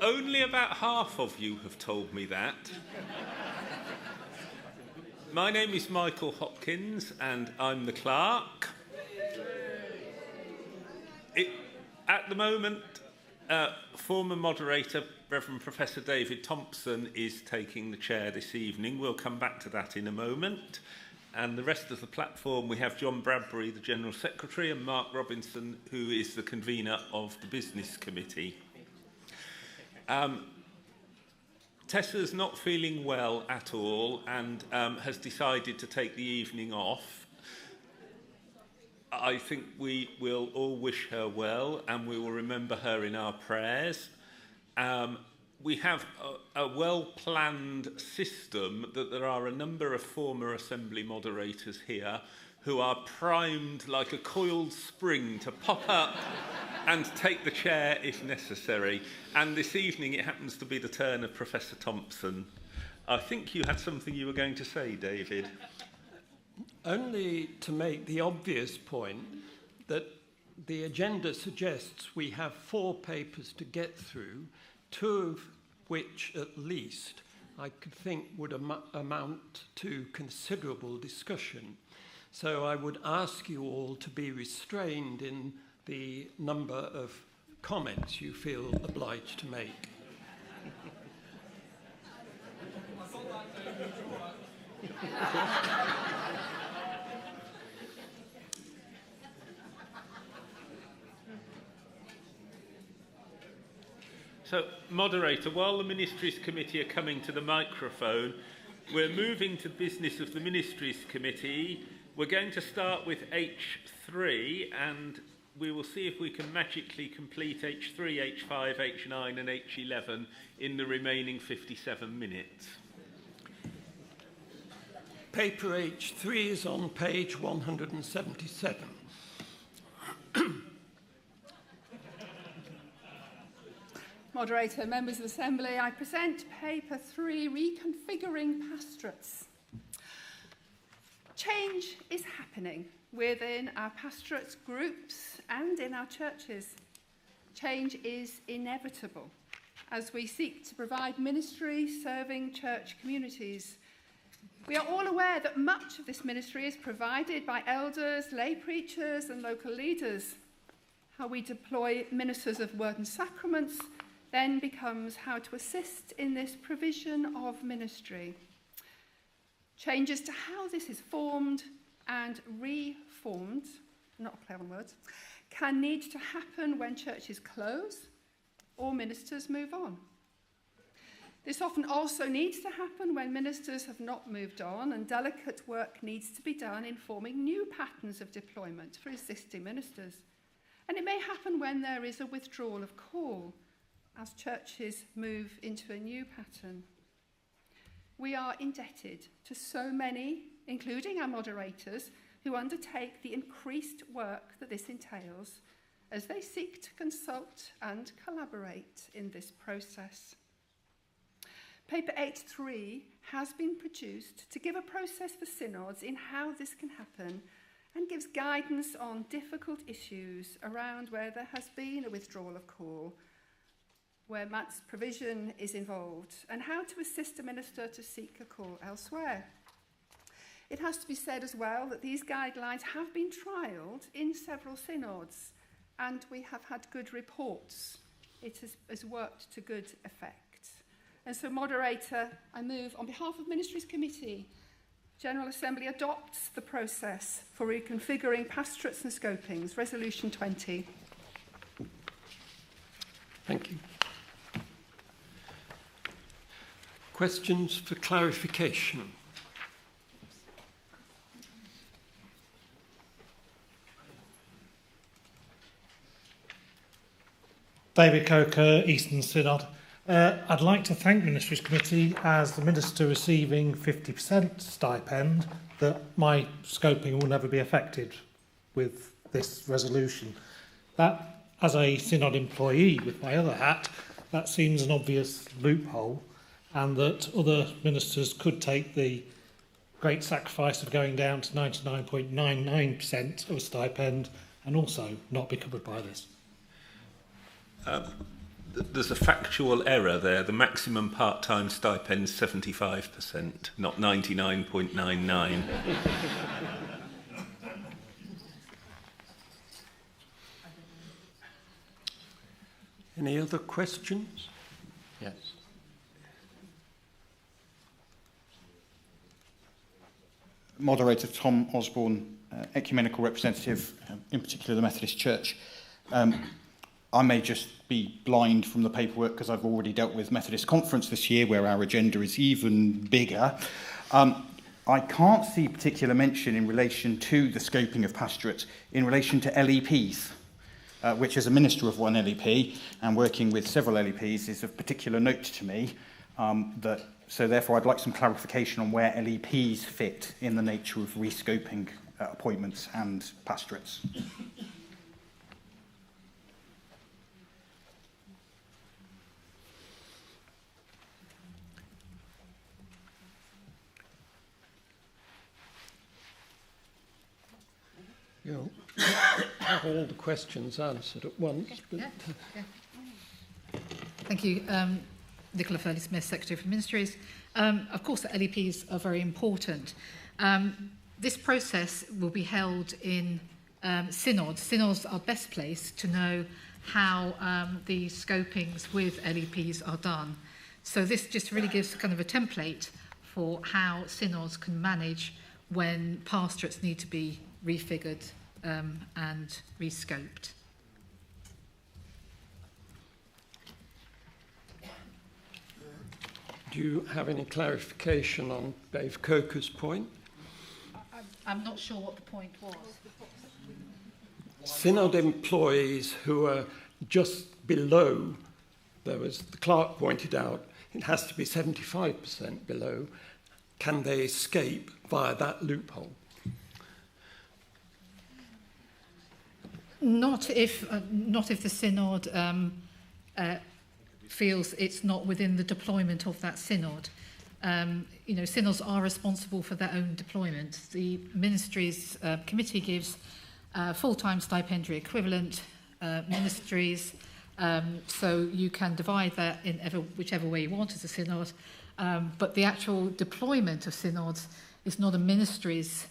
Only about half of you have told me that. My name is Michael Hopkins and I'm the clerk. At the moment, former moderator Reverend Professor David Thompson is taking the chair this evening. We'll come back to that in a moment. And the rest of the platform, we have John Bradbury, the General Secretary, and Mark Robinson, who is the convener of the Business Committee. Tessa's not feeling well at all and has decided to take the evening off. I think we will all wish her well and we will remember her in our prayers. We have a well-planned system that there are a number of former Assembly moderators here who are primed like a coiled spring to pop up and take the chair if necessary. And this evening it happens to be the turn of Professor Thompson. I think you had something you were going to say, David. Only to make the obvious point that the agenda suggests we have 4 papers to get through, 2 of which at least I could think would amount to considerable discussion. So I would ask you all to be restrained in the number of comments you feel obliged to make. So, moderator, while the Ministries Committee are coming to the microphone, we're moving to business of the Ministries Committee. We're going to start with H3, and we will see if we can magically complete H3, H5, H9 and H11 in the remaining 57 minutes. Paper H3 is on page 177. Moderator, members of the Assembly, I present paper 3, Reconfiguring Pastorates. Change is happening within our pastorate groups and in our churches. Change is inevitable as we seek to provide ministry serving church communities. We are all aware that much of this ministry is provided by elders, lay preachers and local leaders. How we deploy ministers of word and sacraments then becomes how to assist in this provision of ministry. Changes to how this is formed and reformed, not a play on words, can need to happen when churches close or ministers move on. This often also needs to happen when ministers have not moved on and delicate work needs to be done in forming new patterns of deployment for existing ministers. And it may happen when there is a withdrawal of call as churches move into a new pattern. We are indebted to so many, including our moderators, who undertake the increased work that this entails as they seek to consult and collaborate in this process. Paper 8.3 has been produced to give a process for synods in how this can happen and gives guidance on difficult issues around where there has been a withdrawal of call, where MAT's provision is involved, and how to assist a minister to seek a call elsewhere. It has to be said as well that these guidelines have been trialled in several synods, and we have had good reports. It has worked to good effect. And so, moderator, I move on behalf of Ministries Committee, General Assembly adopts the process for reconfiguring pastorates and scopings, Resolution 20. Thank you. Questions for clarification? David Coker, Eastern Synod. I'd like to thank Ministries Committee as the Minister receiving 50% stipend that my scoping will never be affected with this resolution. That, as a Synod employee with my other hat, that seems an obvious loophole, and that other ministers could take the great sacrifice of going down to 99.99% of a stipend and also not be covered by this. there's a factual error there. The maximum part-time stipend is 75%, not 99.99. Any other questions? Yes. Moderator Tom Osborne, ecumenical representative, in particular the Methodist Church. I may just be blind from the paperwork because I've already dealt with Methodist Conference this year where our agenda is even bigger. I can't see particular mention in relation to the scoping of pastorate in relation to LEPs, which as a minister of one LEP and working with several LEPs is of particular note to me. So therefore I'd like some clarification on where LEPs fit in the nature of rescoping appointments and pastorates. You'll have all the questions answered at once. But, Thank you. Nicola Furley-Smith, Secretary for Ministries. Of course, the LEPs are very important. This process will be held in synods. Synods are best placed to know how the scopings with LEPs are done. So this just really gives kind of a template for how synods can manage when pastorates need to be refigured and rescoped. do you have any clarification on Dave Coker's point? I'm not sure what the point was. Synod employees who are just below, the clerk pointed out, it has to be 75% below. Can they escape via that loophole? Not if the synod feels it's not within the deployment of that synod. Synods are responsible for their own deployment. The Ministries committee gives full-time stipendiary equivalent ministries, so you can divide that in whichever way you want as a synod. But the actual deployment of synods is not a ministry's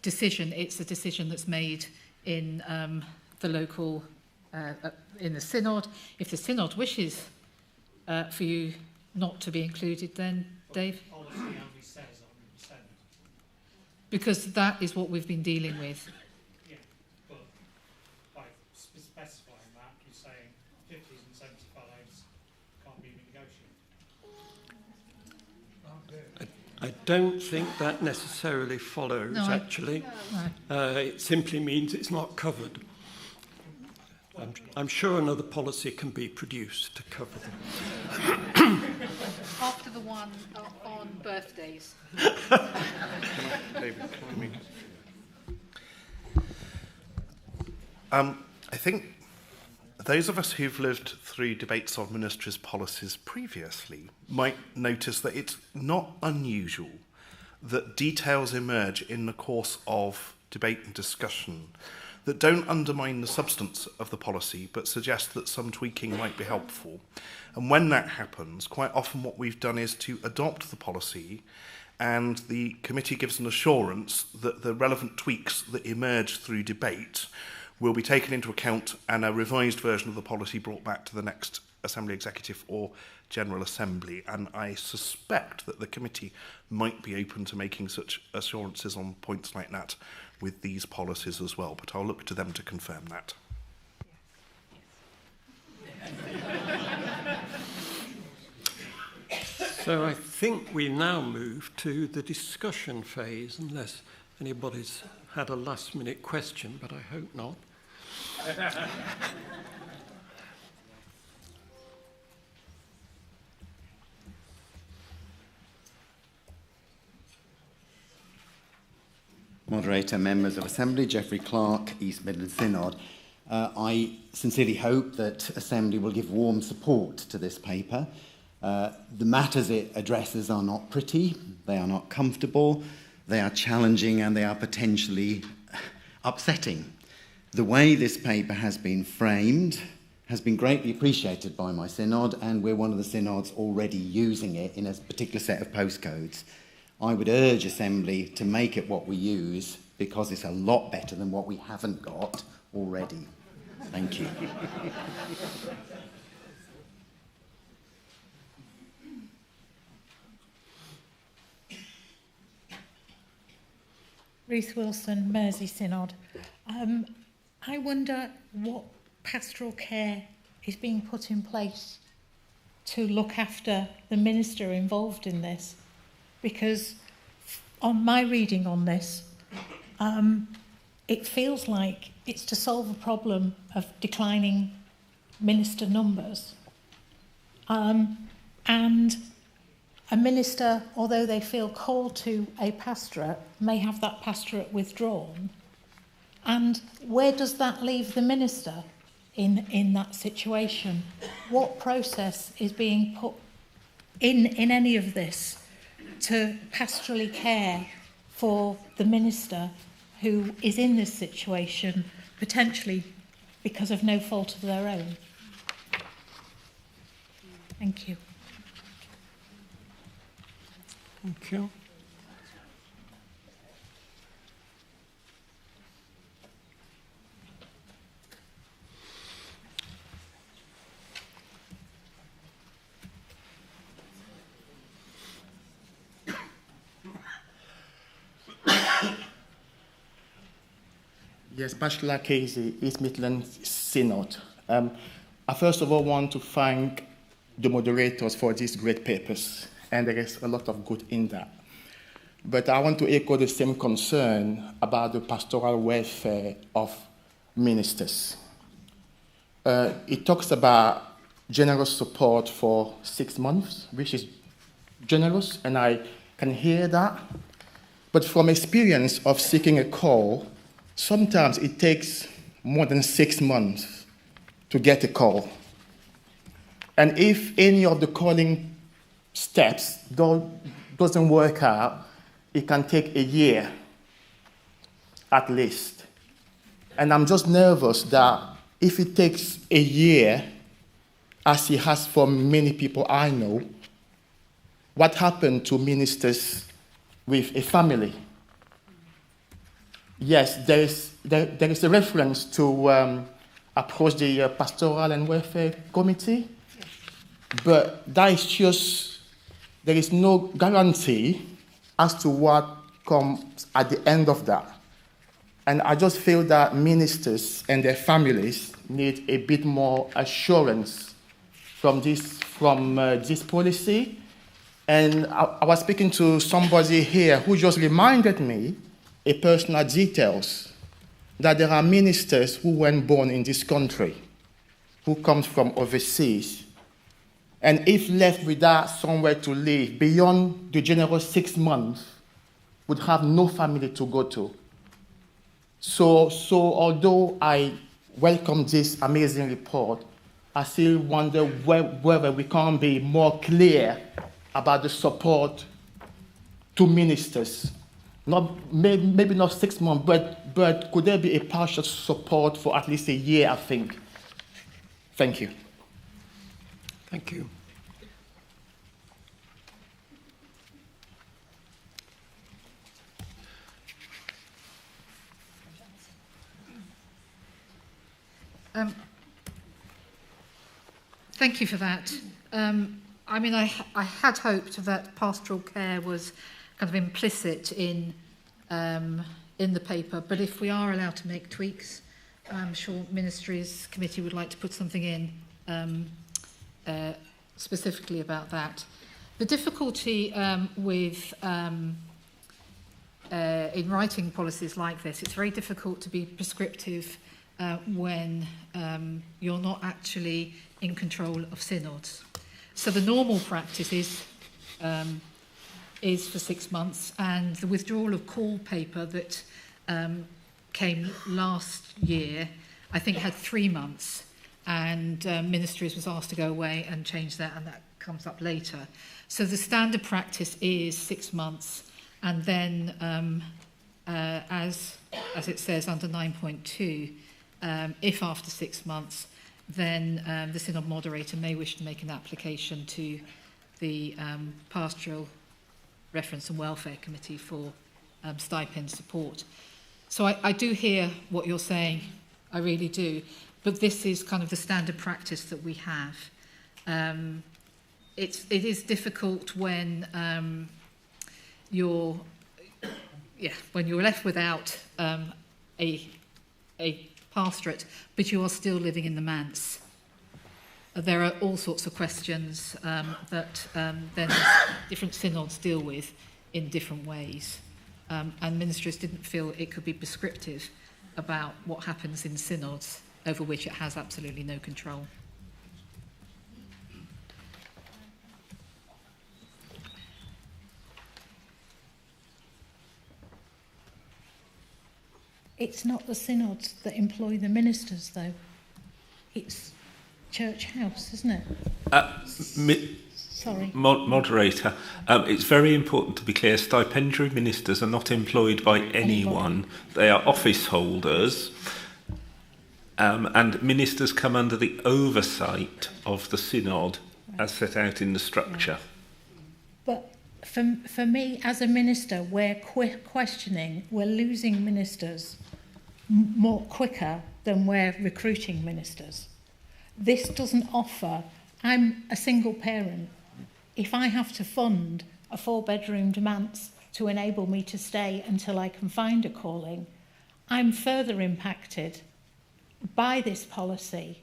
decision. It's a decision that's made in the local, in the synod. If the synod wishes for you not to be included, then Dave? Policy only says 100%. Because that is what we've been dealing with. Yeah, but by specifying that, you're saying 50s and 75s can't be negotiated. I don't think that necessarily follows, No, actually. No. It simply means it's not covered. I'm sure another policy can be produced to cover them. After the one on birthdays. I think those of us who've lived through debates on ministries' policies previously might notice that it's not unusual that details emerge in the course of debate and discussion that don't undermine the substance of the policy but suggest that some tweaking might be helpful. And when that happens, quite often what we've done is to adopt the policy, and the committee gives an assurance that the relevant tweaks that emerge through debate will be taken into account and a revised version of the policy brought back to the next Assembly Executive or General Assembly. And I suspect that the committee might be open to making such assurances on points like that with these policies as well, but I'll look to them to confirm that. So I think we now move to the discussion phase, unless anybody's had a last-minute question, but I hope not. Moderator, members of Assembly, Geoffrey Clark, East Midlands Synod. I sincerely hope that Assembly will give warm support to this paper. The matters it addresses are not pretty, they are not comfortable, they are challenging, and they are potentially upsetting. The way this paper has been framed has been greatly appreciated by my synod, and we're one of the synods already using it in a particular set of postcodes. I would urge Assembly to make it what we use, because it's a lot better than what we haven't got already. Thank you. Ruth Wilson, Mersey Synod. I wonder what pastoral care is being put in place to look after the minister involved in this, because on my reading on this, it feels like it's to solve a problem of declining minister numbers. And a minister, although they feel called to a pastorate, may have that pastorate withdrawn. And where does that leave the minister in that situation? What process is being put in any of this to pastorally care for the minister who is in this situation, potentially because of no fault of their own? Thank you. Thank you. Yes, Bachelor Casey, East Midlands Synod. I first of all want to thank the moderators for these great papers, and there is a lot of good in that. But I want to echo the same concern about the pastoral welfare of ministers. It talks about generous support for 6 months, which is generous, and I can hear that. But from experience of seeking a call, sometimes it takes more than 6 months to get a call. And if any of the calling steps doesn't work out, it can take a year at least. And I'm just nervous that if it takes a year, as it has for many people I know, what happened to ministers with a family? Yes, there is a reference to approach the Pastoral and Welfare Committee, but that is just, there is no guarantee as to what comes at the end of that. And I just feel that ministers and their families need a bit more assurance from this policy. And I was speaking to somebody here who just reminded me a personal details, that there are ministers who weren't born in this country, who come from overseas. And if left without somewhere to live beyond the general 6 months, would have no family to go to. So although I welcome this amazing report, I still wonder whether we can be more clear about the support to ministers. Maybe not 6 months, but could there be a partial support for at least a year, I think? Thank you. Thank you. Thank you for that. I mean, I had hoped that pastoral care was kind of implicit in the paper, but if we are allowed to make tweaks, I'm sure Ministries Committee would like to put something in specifically about that. The difficulty with in writing policies like this, it's very difficult to be prescriptive when you're not actually in control of synods. So the normal practice is for 6 months, and the withdrawal of call paper that came last year, I think had 3 months, and Ministries was asked to go away and change that, and that comes up later. So the standard practice is 6 months, and then as it says under 9.2, if after 6 months then the synod moderator may wish to make an application to the Pastoral Reference and Welfare Committee for stipend support. So I do hear what you're saying, I really do, but this is kind of the standard practice that we have. It is difficult when you're left without a pastorate, but you are still living in the manse. There are all sorts of questions that then different synods deal with in different ways. And Ministries didn't feel it could be prescriptive about what happens in synods over which it has absolutely no control. It's not the synods that employ the ministers, though. It's Church House, isn't it? Sorry. Moderator, it's very important to be clear, stipendiary ministers are not employed by anyone. They are office holders, and ministers come under the oversight of the synod as set out in the structure. But for me, as a minister, we're questioning, we're losing ministers more quicker than we're recruiting ministers. This doesn't offer. I'm a single parent. If I have to fund a 4-bedroomed manse to enable me to stay until I can find a calling, I'm further impacted by this policy.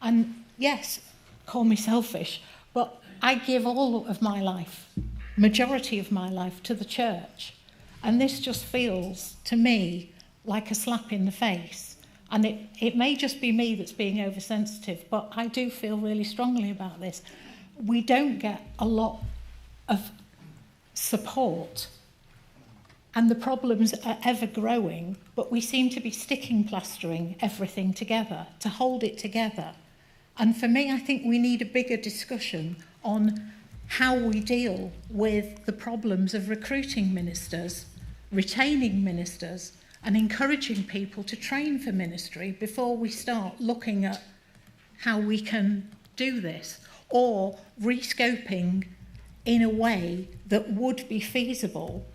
And yes, call me selfish, but I give all of my life, majority of my life, to the church. And this just feels, to me, like a slap in the face. And it may just be me that's being oversensitive, but I do feel really strongly about this. We don't get a lot of support, and the problems are ever growing, but we seem to be sticking plastering everything together to hold it together. And for me, I think we need a bigger discussion on how we deal with the problems of recruiting ministers, retaining ministers, and encouraging people to train for ministry before we start looking at how we can do this, or rescoping in a way that would be feasible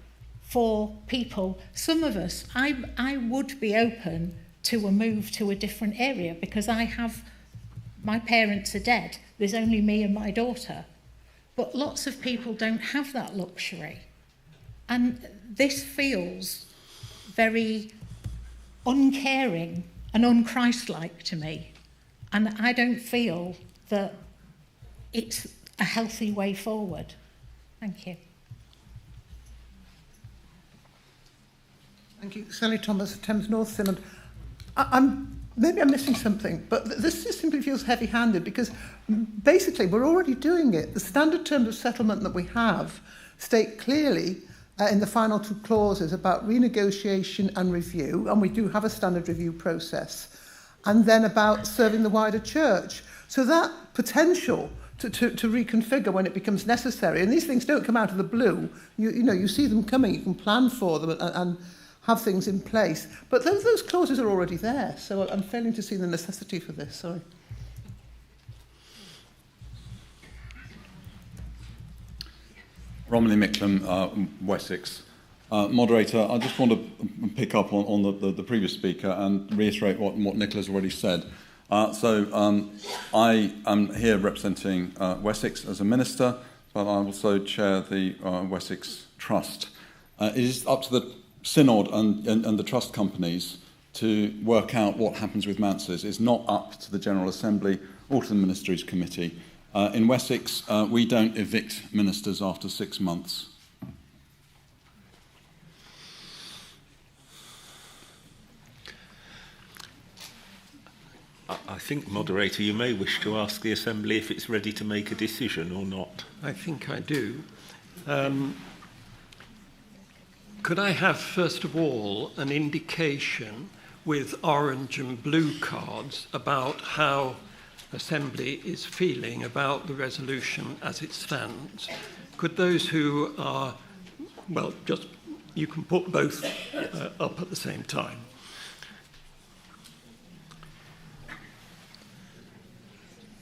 for people. Some of us, I would be open to a move to a different area because my parents are dead. There's only me and my daughter. But lots of people don't have that luxury. And this feels very uncaring and unchristlike to me. And I don't feel that it's a healthy way forward. Thank you. Thank you. Sally Thomas, Thames North Synod. Maybe I'm missing something, but this just simply feels heavy-handed because basically we're already doing it. The standard terms of settlement that we have state clearly in the final 2 clauses about renegotiation and review, and we do have a standard review process, and then about serving the wider church. So that potential to reconfigure when it becomes necessary, and these things don't come out of the blue, you see them coming, you can plan for them and have things in place. But those clauses are already there, so I'm failing to see the necessity for this, sorry. Romilly Micklem, Wessex. Moderator, I just want to pick up on the previous speaker and reiterate what Nicola's already said. I am here representing Wessex as a minister, but I also chair the Wessex Trust. It is up to the Synod and the trust companies to work out what happens with manses. It's not up to the General Assembly or to the Ministries Committee. In Wessex, we don't evict ministers after 6 months. I think, Moderator, you may wish to ask the Assembly if it's ready to make a decision or not. I think I do. Could I have, first of all, an indication with orange and blue cards about how Assembly is feeling about the resolution as it stands? Could those who are, well, just, you can put both up at the same time.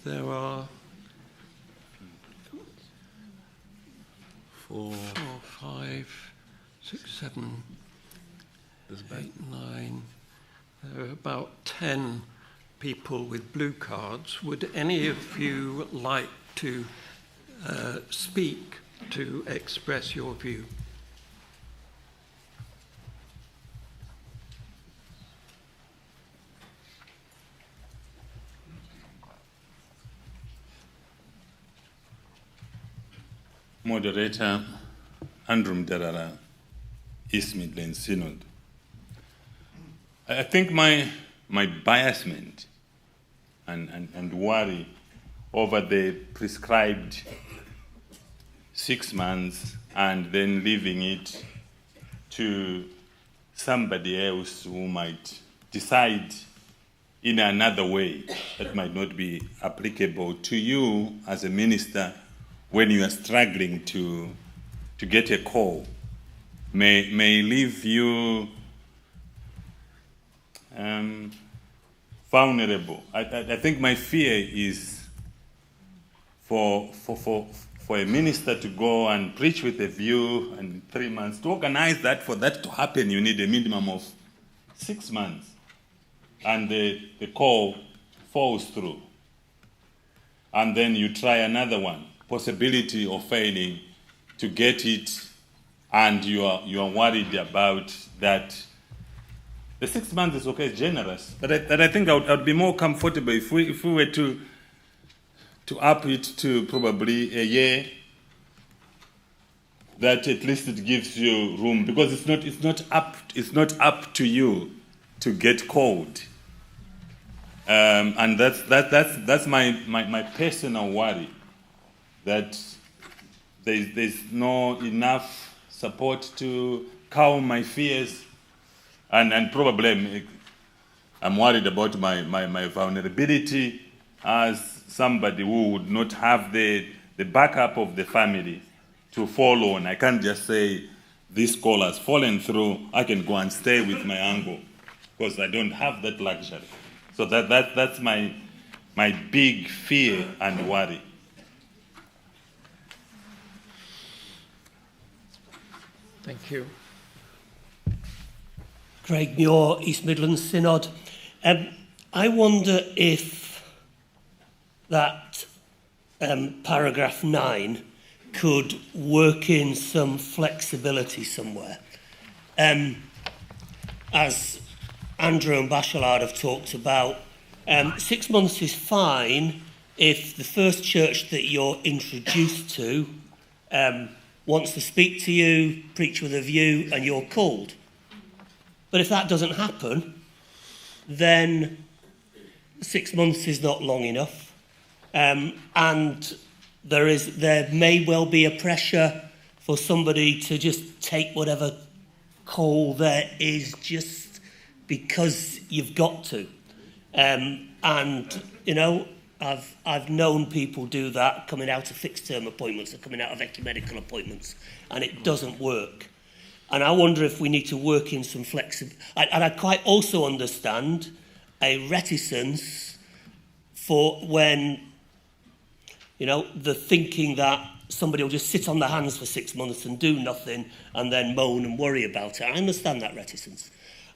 there are 4, 5, 6, 7, 8, 9. There are about 10 people with blue cards. Would any of you like to speak to express your view? Moderator Andrew Mderara, East Midlands Synod. I think my biasment and worry over the prescribed 6 months and then leaving it to somebody else who might decide in another way that might not be applicable to you as a minister when you are struggling to get a call, may leave you vulnerable. I think my fear is for a minister to go and preach with a view and 3 months. To organize that, for that to happen, you need a minimum of 6 months. And the call falls through. And then you try another one, possibility of failing to get it, and you are worried about that. The 6 months is okay, generous, but I think I would be more comfortable if we were to up it to probably a year. That at least it gives you room, because it's not up to you to get called, and that's my personal worry, that there's no enough support to calm my fears. And probably I'm worried about my vulnerability as somebody who would not have the backup of the family to fall on. I can't just say, this call has fallen through, I can go and stay with my uncle, because I don't have that luxury. So that's my big fear and worry. Thank you. Craig Muir, East Midlands Synod. I wonder if that paragraph 9 could work in some flexibility somewhere. As Andrew and Bachelard have talked about, 6 months is fine if the first church that you're introduced to wants to speak to you, preach with a view, and you're called. But if that doesn't happen, then 6 months is not long enough. And there may well be a pressure for somebody to just take whatever call there is just because you've got to. And, you know, I've known people do that coming out of fixed-term appointments or coming out of ecumenical appointments, and it doesn't work. And I wonder if we need to work in some flexibility. And I quite also understand a reticence for when, you know, the thinking that somebody will just sit on their hands for 6 months and do nothing and then moan and worry about it. I understand that reticence.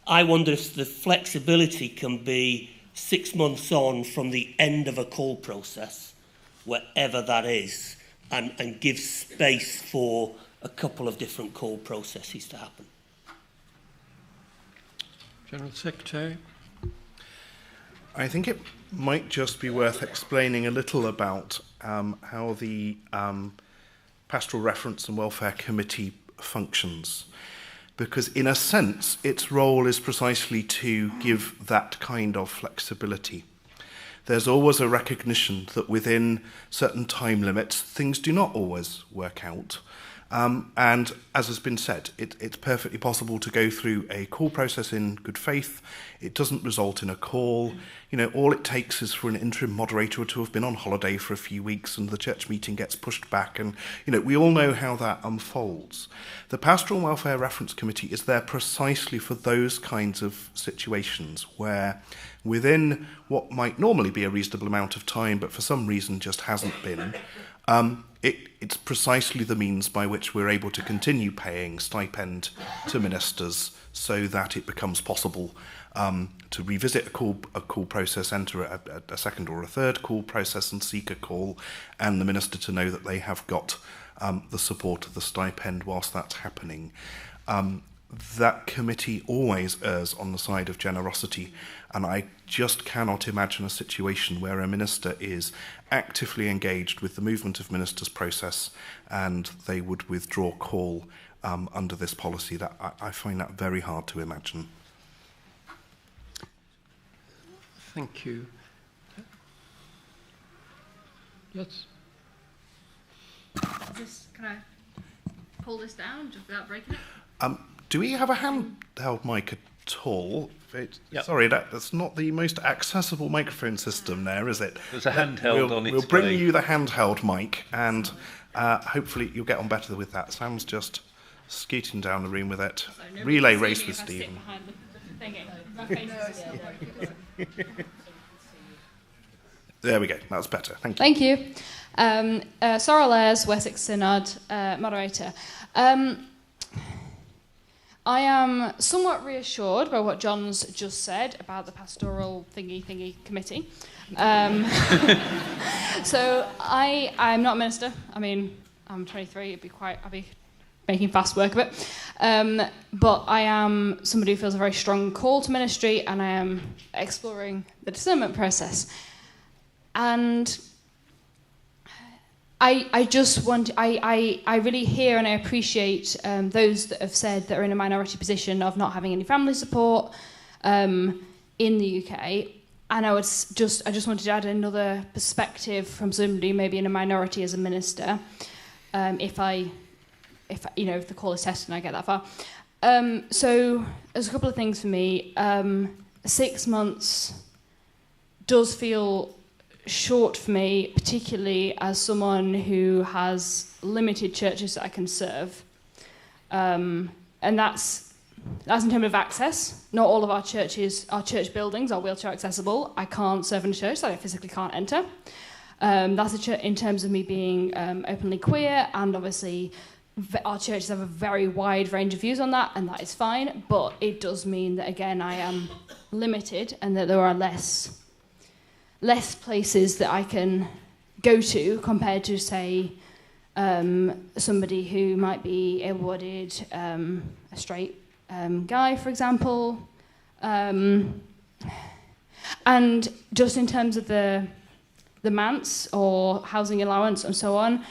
I wonder if the flexibility can be 6 months on from the end of a call process, wherever that is, and give space for a couple of different call processes to happen. General Secretary. I think it might just be worth explaining a little about how the Pastoral Reference and Welfare Committee functions, because in a sense its role is precisely to give that kind of flexibility. There's always a recognition that within certain time limits things do not always work out, And as has been said, it's perfectly possible to go through a call process in good faith. It doesn't result in a call. You know, all it takes is for an interim moderator to have been on holiday for a few weeks and the church meeting gets pushed back. And, you know, we all know how that unfolds. The Pastoral Welfare Reference Committee is there precisely for those kinds of situations where within what might normally be a reasonable amount of time, but for some reason just hasn't been, it's precisely the means by which we're able to continue paying stipend to ministers so that it becomes possible to revisit a call process, enter a second or a third call process and seek a call, and the minister to know that they have got the support of the stipend whilst that's happening. That committee always errs on the side of generosity, and I just cannot imagine a situation where a minister is actively engaged with the movement of ministers process and they would withdraw call under this policy. That I find that very hard to imagine. Thank you. Yes. Can I pull this down just without breaking it? Do we have a handheld mic at all? Yep. Sorry, that's not the most accessible microphone system there, is it? There's a handheld on its We'll bring way. you the handheld mic, and hopefully you'll get on better with that. Sam's just skeeting down the room with it. So Relay race with Stephen. There we go. That's better. Thank you. Thank you. Sorrel Ayres, Wessex Synod, moderator. I am somewhat reassured by what John's just said about the pastoral thingy committee. So I'm not a minister. I mean, I'm 23. I'd be making fast work of it. But I am somebody who feels a very strong call to ministry, and I am exploring the discernment process. And I just want, I really hear and I appreciate those that have said that are in a minority position of not having any family support in the UK. And I just wanted to add another perspective from somebody maybe in a minority as a minister, if the call is tested and I get that far. So there's a couple of things for me. 6 months does feel short for me, particularly as someone who has limited churches that I can serve. And that's in terms of access. Not all of our church buildings are wheelchair accessible. I can't serve in a church that I physically can't enter. That's in terms of me being openly queer, and obviously our churches have a very wide range of views on that, and that is fine, but it does mean that, again, I am limited and that there are less places that I can go to compared to, say, somebody who might be able-bodied, a straight guy, for example. And just in terms of the manse or housing allowance and so on,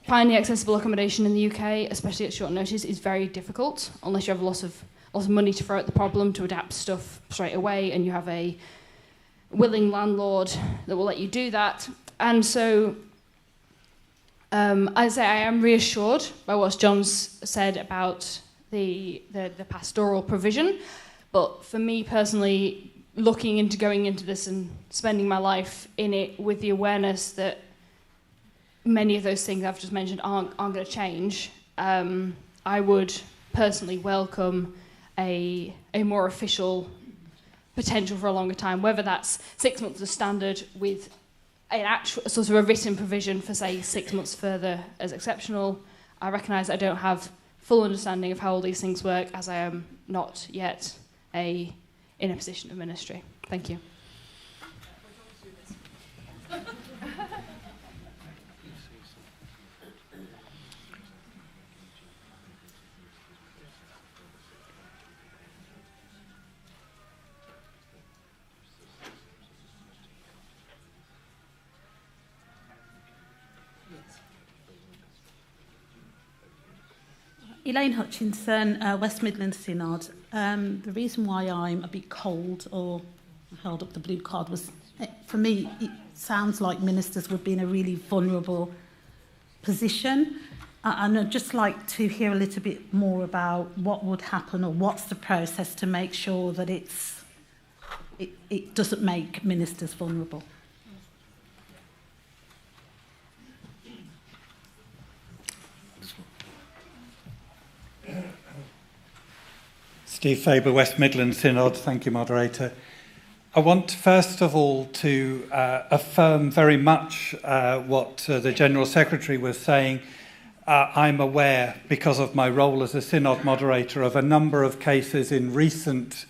finding accessible accommodation in the UK, especially at short notice, is very difficult unless you have lots of money to throw at the problem to adapt stuff straight away, and you have a willing landlord that will let you do that. And so I say I am reassured by what John's said about the pastoral provision, but for me personally, going into this and spending my life in it with the awareness that many of those things I've just mentioned aren't going to change, I would personally welcome a more official potential for a longer time, whether that's 6 months as standard with an actual sort of a written provision for, say, 6 months further as exceptional. I recognise I don't have full understanding of how all these things work, as I am not yet in a position of ministry. Thank you. Elaine Hutchinson, West Midlands Synod. The reason why I'm a bit cold or held up the blue card was, for me, it sounds like ministers would be in a really vulnerable position. And I'd just like to hear a little bit more about what would happen or what's the process to make sure that it doesn't make ministers vulnerable. Steve Faber, West Midlands Synod. Thank you, Moderator. I want first of all to affirm very much what the General Secretary was saying. I'm aware, because of my role as a Synod Moderator, of a number of cases in recent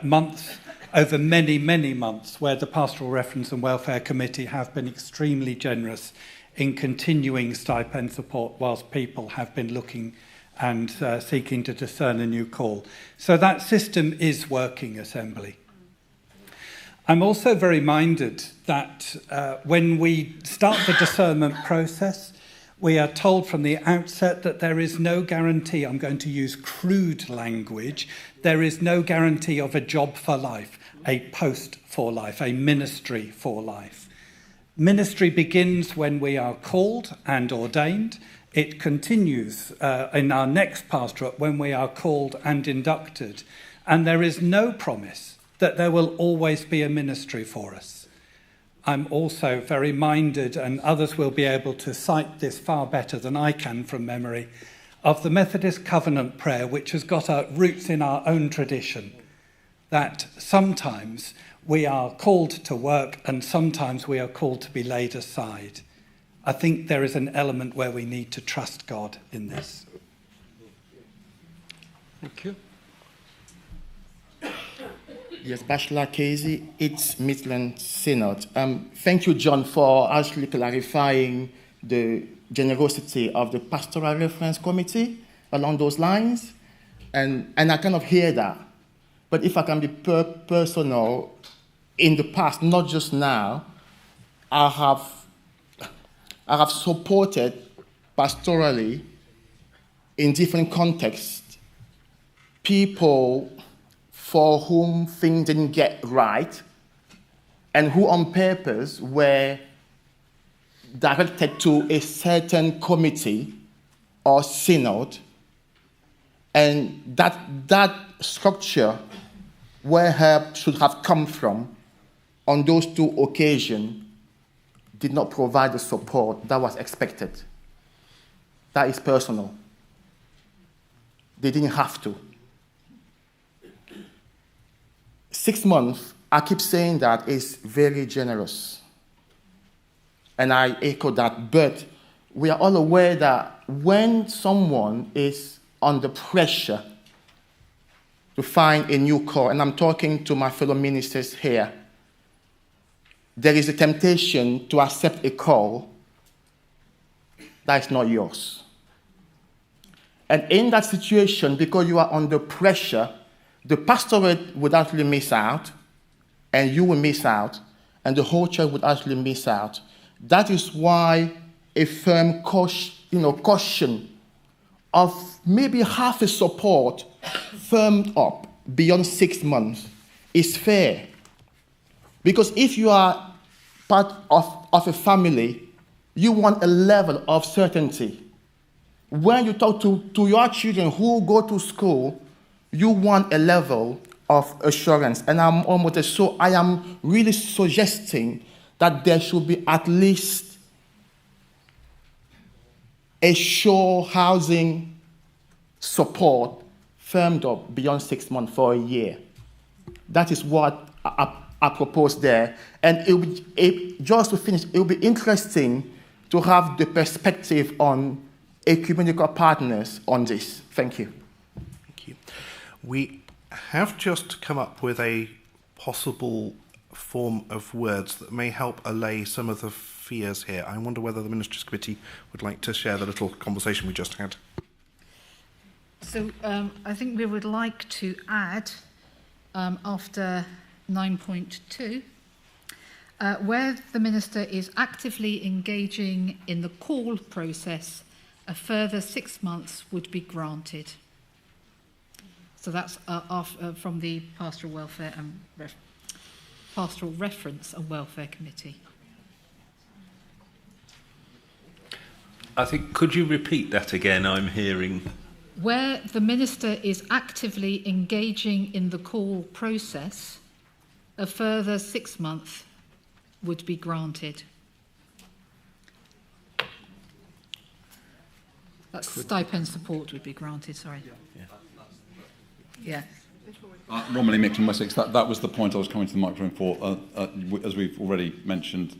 months, over many, many months, where the Pastoral Reference and Welfare Committee have been extremely generous in continuing stipend support whilst people have been looking and seeking to discern a new call. So that system is working, Assembly. I'm also very minded that when we start the discernment process, we are told from the outset that there is no guarantee, I'm going to use crude language, there is no guarantee of a job for life, a post for life, a ministry for life. Ministry begins when we are called and ordained. It continues in our next pastorate when we are called and inducted. And there is no promise that there will always be a ministry for us. I'm also very minded, and others will be able to cite this far better than I can from memory, of the Methodist Covenant Prayer, which has got our roots in our own tradition, that sometimes we are called to work and sometimes we are called to be laid aside. I think there is an element where we need to trust God in this. Thank you. Yes, Bachelor Casey, it's Midland Synod. Thank you, John, for actually clarifying the generosity of the Pastoral Reference Committee along those lines. And I kind of hear that. But if I can be personal, in the past, not just now, I have supported pastorally in different contexts people for whom things didn't get right and who on purpose were directed to a certain committee or synod, and that structure where help should have come from on those two occasions did not provide the support that was expected. That is personal. They didn't have to. 6 months, I keep saying that, is very generous. And I echo that. But we are all aware that when someone is under pressure to find a new call, and I'm talking to my fellow ministers here, there is a temptation to accept a call that is not yours. And in that situation, because you are under pressure, the pastorate would actually miss out, and you will miss out, and the whole church would actually miss out. That is why a firm caution of maybe half a support firmed up beyond 6 months is fair. Because if you are part of a family, you want a level of certainty. When you talk to your children who go to school, you want a level of assurance. And so I am really suggesting that there should be at least a sure housing support firmed up beyond 6 months for a year. That is what I propose there. And just to finish, it will be interesting to have the perspective on ecumenical partners on this. Thank you. Thank you. We have just come up with a possible form of words that may help allay some of the fears here. I wonder whether the Ministries Committee would like to share the little conversation we just had. So I think we would like to add, after 9.2, where the Minister is actively engaging in the call process, a further 6 months would be granted. So that's from the Pastoral Welfare and Pastoral Reference and Welfare Committee. I think, could you repeat that again? I'm hearing. Where the minister is actively engaging in the call process, a further 6 months would be granted. That's stipend support would be granted, sorry. Yeah. Romilly Mixon, Wessex, that was the point I was coming to the microphone for. As we've already mentioned,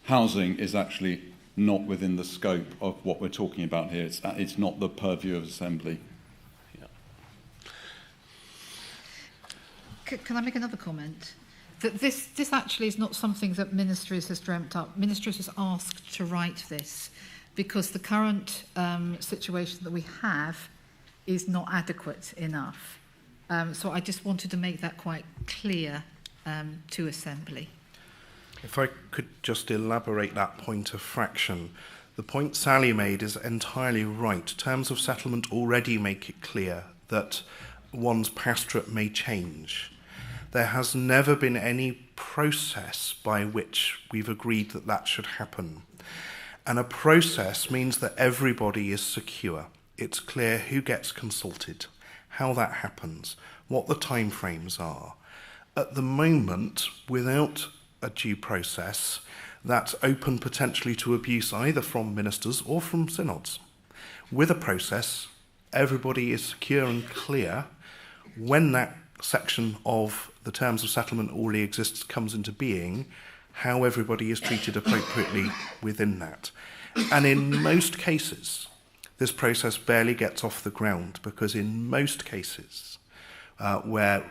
housing is actually not within the scope of what we're talking about here. It's not the purview of Assembly. Can I make another comment? That this actually is not something that Ministries has dreamt up. Ministries was asked to write this because the current situation that we have is not adequate enough. So I just wanted to make that quite clear to Assembly. If I could just elaborate that point a fraction. The point Sally made is entirely right. Terms of settlement already make it clear that one's pastorate may change. There has never been any process by which we've agreed that that should happen. And a process means that everybody is secure. It's clear who gets consulted, how that happens, what the timeframes are. At the moment, without a due process, that's open potentially to abuse either from ministers or from synods. With a process, everybody is secure and clear. When that section of the terms of settlement already exists comes into being, how everybody is treated appropriately within that. And in most cases, this process barely gets off the ground, because in most cases where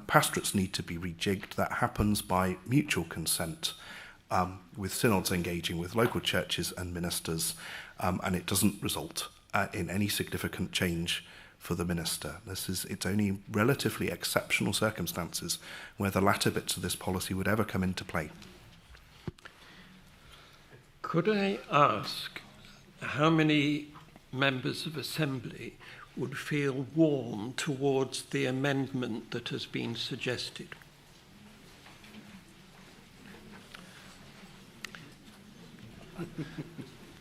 pastorates need to be rejigged, that happens by mutual consent, with synods engaging with local churches and ministers, and it doesn't result in any significant change for the minister. It's only relatively exceptional circumstances where the latter bits of this policy would ever come into play. Could I ask how many members of Assembly would feel warm towards the amendment that has been suggested?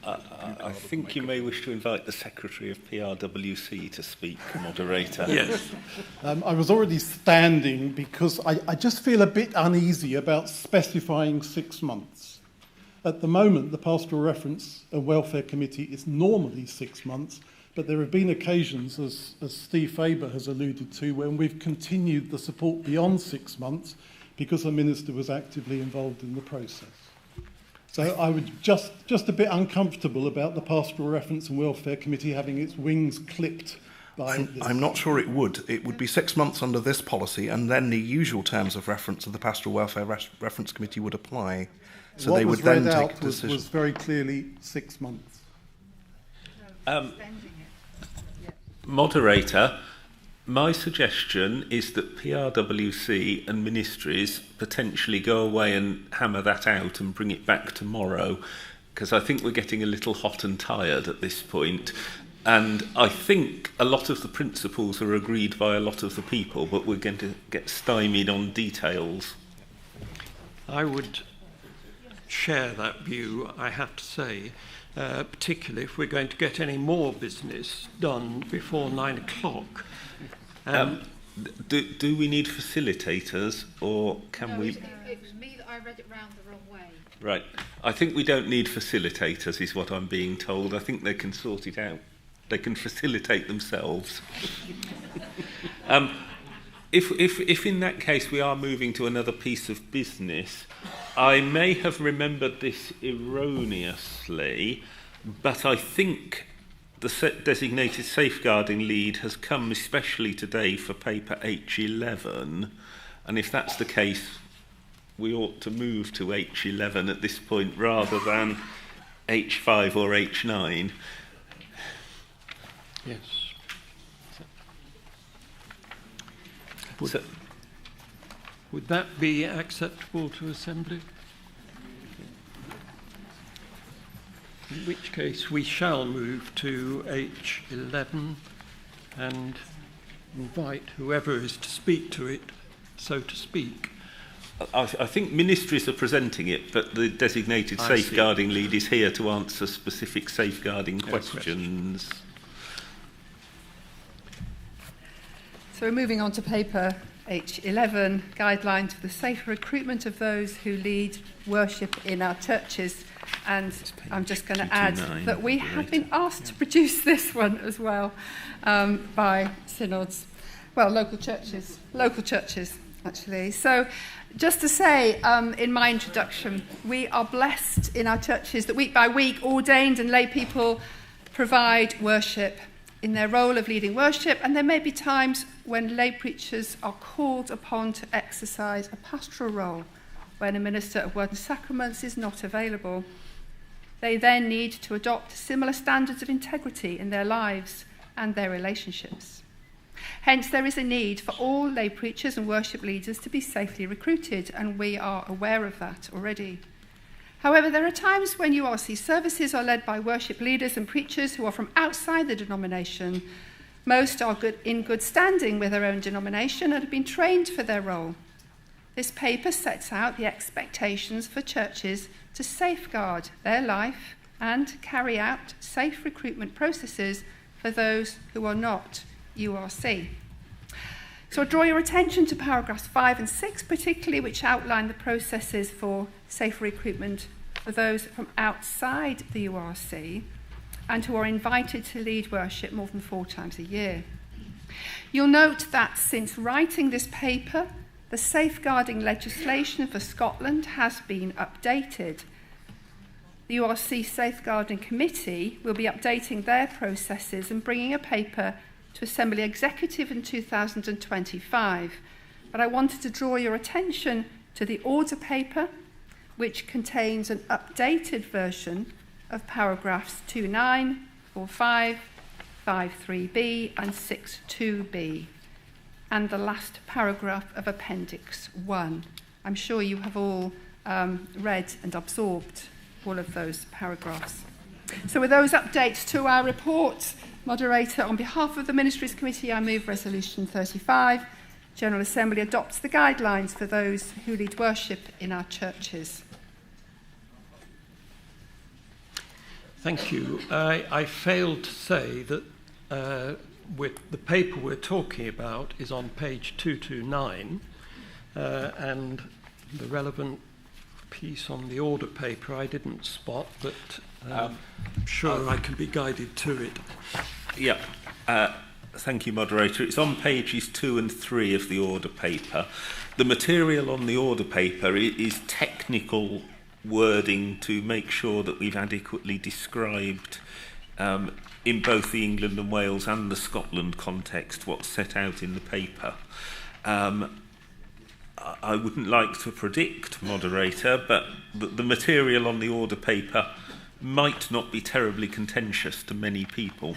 I think you may wish to invite the Secretary of PRWC to speak, moderator. Yes. I was already standing because I just feel a bit uneasy about specifying 6 months. At the moment, the Pastoral Reference and Welfare Committee is normally 6 months, but there have been occasions, as Steve Faber has alluded to, when we've continued the support beyond 6 months because a minister was actively involved in the process. So I was just a bit uncomfortable about the Pastoral Reference and Welfare Committee having its wings clipped by this. I'm not sure it would. It would be 6 months under this policy, and then the usual terms of reference of the Pastoral Welfare Reference Committee would apply. So what they would was then read take out a decision. was very clearly 6 months. Moderator, my suggestion is that PRWC and Ministries potentially go away and hammer that out and bring it back tomorrow, because I think we're getting a little hot and tired at this point. And I think a lot of the principles are agreed by a lot of the people, but we're going to get stymied on details. I would share that view, I have to say, particularly if we're going to get any more business done before 9 o'clock. Do we need facilitators, or can we... It was me that I read it round the wrong way. Right. I think we don't need facilitators, is what I'm being told. I think they can sort it out. They can facilitate themselves. If in that case we are moving to another piece of business, I may have remembered this erroneously, but I think the designated safeguarding lead has come especially today for paper H11, and if that's the case, we ought to move to H11 at this point rather than H5 or H9. Yes. Would that be acceptable to Assembly? In which case we shall move to H11 and invite whoever is to speak to it, so to speak. I think Ministries are presenting it, but the designated safeguarding lead is here to answer specific safeguarding questions. So we're moving on to paper H11, Guidelines for the Safer Recruitment of Those Who Lead Worship in Our Churches. And I'm just going to add that we have been asked to produce this one as well by synods, well, local churches actually. So just to say in my introduction, we are blessed in our churches that week by week ordained and lay people provide worship in their role of leading worship, and there may be times when lay preachers are called upon to exercise a pastoral role when a minister of word and sacraments is not available. They then need to adopt similar standards of integrity in their lives and their relationships. Hence, there is a need for all lay preachers and worship leaders to be safely recruited, and we are aware of that already. However, there are times when URC services are led by worship leaders and preachers who are from outside the denomination. Most are in good standing with their own denomination and have been trained for their role. This paper sets out the expectations for churches to safeguard their life and carry out safe recruitment processes for those who are not URC. So I draw your attention to paragraphs 5 and 6 particularly, which outline the processes for safe recruitment for those from outside the URC and who are invited to lead worship more than 4 times a year. You'll note that since writing this paper, the safeguarding legislation for Scotland has been updated. The URC Safeguarding Committee will be updating their processes and bringing a paper to Assembly Executive in 2025. But I wanted to draw your attention to the order paper, which contains an updated version of paragraphs 2.9, 4.5, 5.3b and 6.2b, and the last paragraph of Appendix 1. I'm sure you have all read and absorbed all of those paragraphs. So with those updates to our report, Moderator, on behalf of the Ministries Committee, I move Resolution 35. General Assembly adopts the guidelines for those who lead worship in our churches. Thank you. I failed to say that the paper we're talking about is on page 229, and the relevant piece on the order paper I didn't spot, but I'm sure I can be guided to it. Yeah. Thank you, Moderator. It's on pages 2 and 3 of the order paper. The material on the order paper is technical wording to make sure that we've adequately described in both the England and Wales and the Scotland context what's set out in the paper. I wouldn't like to predict, Moderator, but the material on the order paper might not be terribly contentious to many people.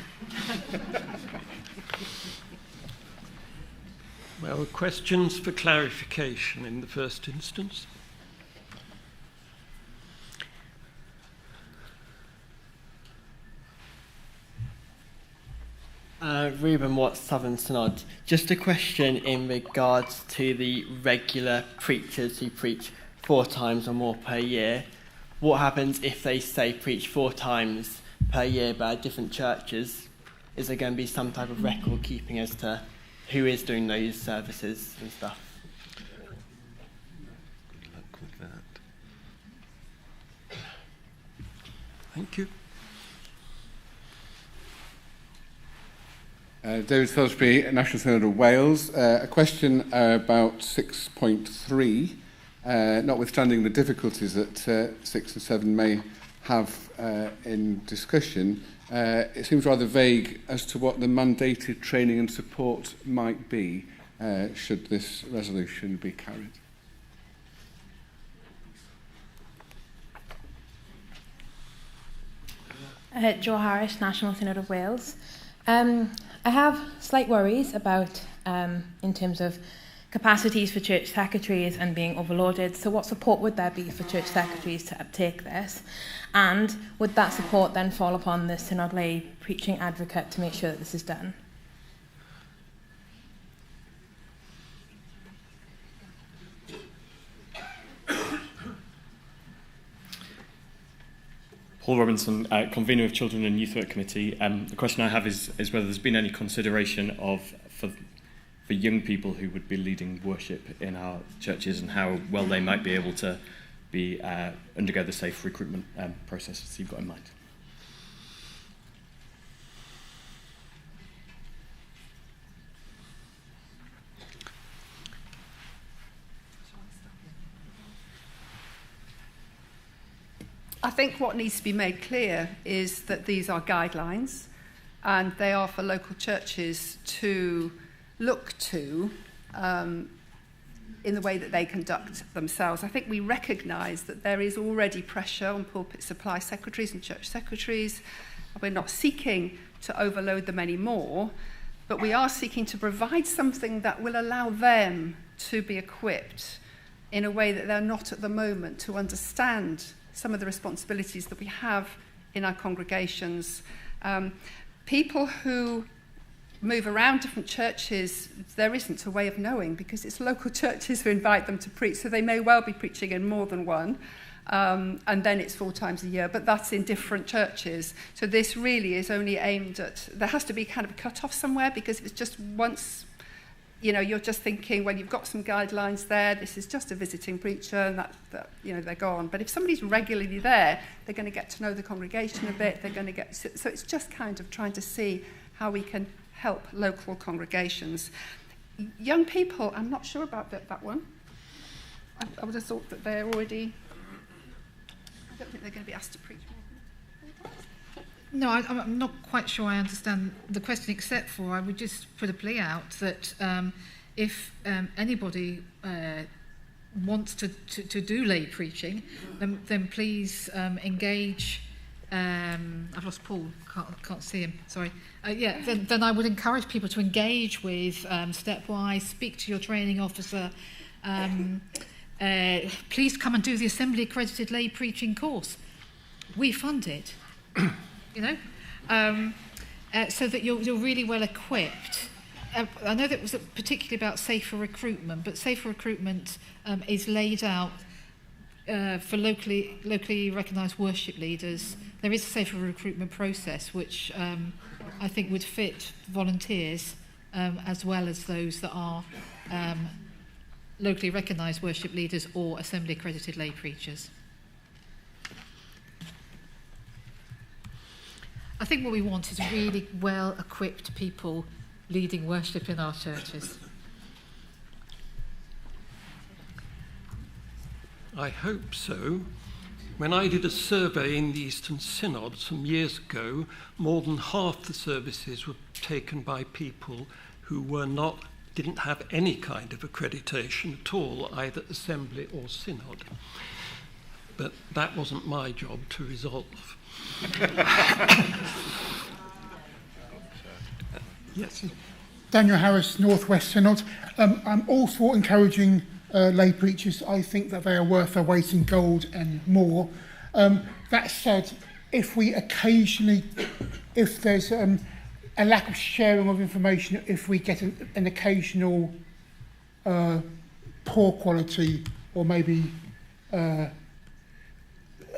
Well, questions for clarification in the first instance? Reuben Watts, Southern Synod. Just a question in regards to the regular preachers who preach 4 times or more per year. What happens if they say preach 4 times per year but at different churches? Is there going to be some type of record keeping as to who is doing those services and stuff? Good luck with that. Thank you. David Salisbury, National Synod of Wales. A question about 6.3. Notwithstanding the difficulties that 6 and 7 may have in discussion, it seems rather vague as to what the mandated training and support might be should this resolution be carried. Jo Harris, National Synod of Wales. I have slight worries about, in terms of capacities for church secretaries and being overloaded. So what support would there be for church secretaries to uptake this? And would that support then fall upon the synod lay preaching advocate to make sure that this is done? Paul Robinson, convener of Children and Youth Work Committee. The question I have is whether there's been any consideration for young people who would be leading worship in our churches and how well they might be able to undergo the safe recruitment process you've got in mind. I think what needs to be made clear is that these are guidelines and they are for local churches to look to in the way that they conduct themselves. I think we recognise that there is already pressure on pulpit supply secretaries and church secretaries. We're not seeking to overload them anymore, but we are seeking to provide something that will allow them to be equipped in a way that they're not at the moment, to understand some of the responsibilities that we have in our congregations. People who move around different churches, there isn't a way of knowing because it's local churches who invite them to preach, so they may well be preaching in more than one, and then it's 4 times a year, but that's in different churches. So this really is only aimed at, there has to be kind of a cut-off somewhere, because if it's just once, you know, you're just thinking, well, you've got some guidelines there, this is just a visiting preacher, and that you know, they're gone. But if somebody's regularly there, they're going to get to know the congregation a bit, they're going to get, so it's just kind of trying to see how we can help local congregations. Young people, I'm not sure about that one. I would have thought that they're already, I don't think they're going to be asked to preach more. No, I'm not quite sure I understand the question, except for I would just put a plea out that if anybody wants to do lay preaching, then please engage. I've lost Paul, can't see him, sorry. Then I would encourage people to engage with Stepwise, speak to your training officer. Please come and do the Assembly accredited lay preaching course. We fund it. You know, so that you're really well equipped. I know that was particularly about safer recruitment, but safer recruitment is laid out for locally recognised worship leaders. There is a safer recruitment process which I think would fit volunteers as well as those that are locally recognised worship leaders or Assembly accredited lay preachers. I think what we want is really well-equipped people leading worship in our churches. I hope so. When I did a survey in the Eastern Synod some years ago, more than half the services were taken by people who didn't have any kind of accreditation at all, either Assembly or Synod. But that wasn't my job to resolve. Yes. Daniel Harris, North West Synod. I'm all for encouraging lay preachers. I think that they are worth their weight in gold and more. That said, if there's a lack of sharing of information, if we get an occasional poor quality or maybe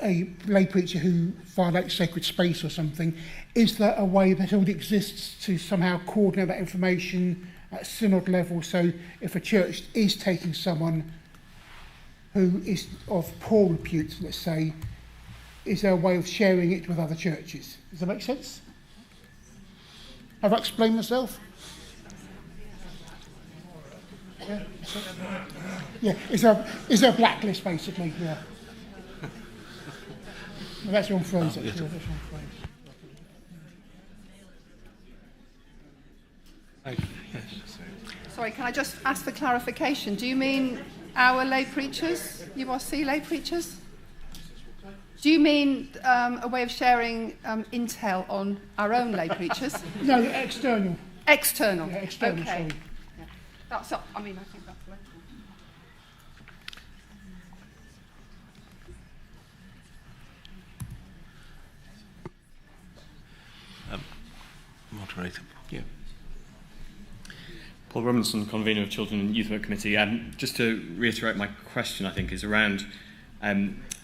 a lay preacher who violates sacred space or something, is there a way that already exists to somehow coordinate that information at synod level? So if a church is taking someone who is of poor repute, let's say, is there a way of sharing it with other churches? Does that make sense? Have I explained myself? Yeah. Yeah. Is there a blacklist basically? Yeah. Well, that's the wrong phrase. That's the wrong phrase. Yes. Sorry, can I just ask for clarification? Do you mean our lay preachers, URC lay preachers? Do you mean a way of sharing intel on our own lay preachers? No, external. External. Yeah, external. Okay. Sorry. Yeah. That's up. I mean, I think that's right. Moderator. Yeah. Paul Robinson, convener of Children and Youth Work Committee. Just to reiterate my question, I think, is around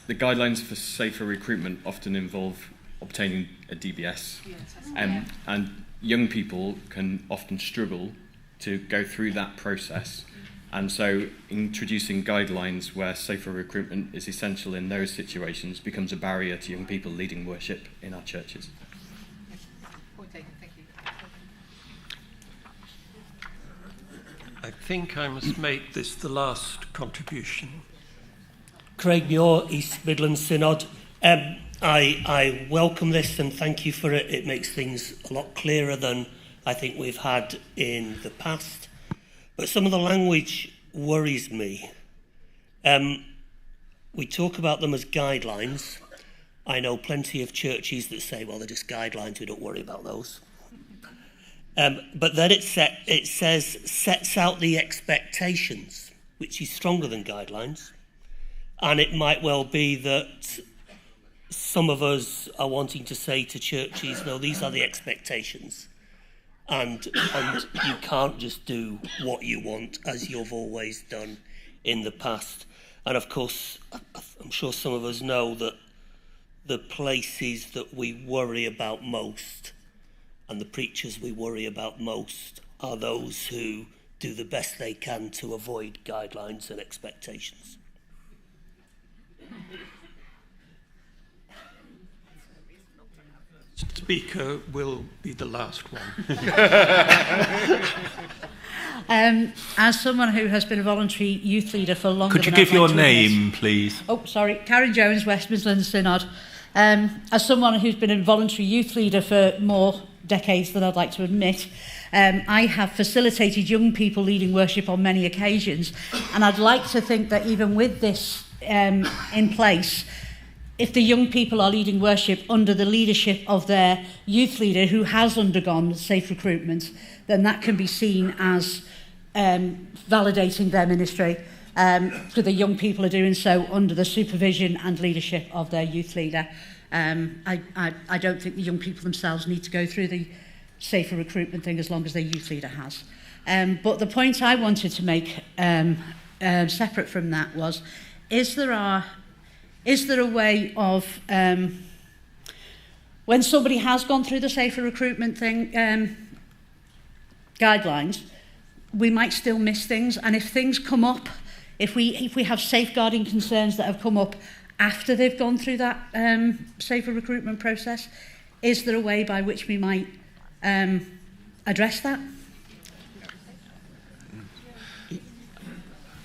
the guidelines for safer recruitment often involve obtaining a DBS, and young people can often struggle to go through that process. And so introducing guidelines where safer recruitment is essential in those situations becomes a barrier to young people leading worship in our churches. Point taken, thank you. I think I must make this the last contribution. Craig Muir, East Midlands Synod. I welcome this and thank you for it. It makes things a lot clearer than I think we've had in the past. But some of the language worries me. We talk about them as guidelines. I know plenty of churches that say, well, they're just guidelines, we don't worry about those. But then it says, sets out the expectations, which is stronger than guidelines. And it might well be that some of us are wanting to say to churches, no, these are the expectations. And you can't just do what you want as you've always done in the past. And of course, I'm sure some of us know that the places that we worry about most and the preachers we worry about most are those who do the best they can to avoid guidelines and expectations. Speaker will be the last one. As someone who has been a voluntary youth leader for longer Could you than give your I'd like to name, admit. please? Oh, sorry. Karen Jones, West Midlands Synod. As someone who's been a voluntary youth leader for more decades than I'd like to admit, I have facilitated young people leading worship on many occasions. And I'd like to think that even with this in place, if the young people are leading worship under the leadership of their youth leader who has undergone safe recruitment, then that can be seen as validating their ministry, because the young people are doing so under the supervision and leadership of their youth leader. I don't think the young people themselves need to go through the safer recruitment thing as long as their youth leader has. But the point I wanted to make separate from that was, is there a way of, when somebody has gone through the safer recruitment thing, guidelines, we might still miss things, and if things come up, if we have safeguarding concerns that have come up after they've gone through that safer recruitment process, is there a way by which we might address that?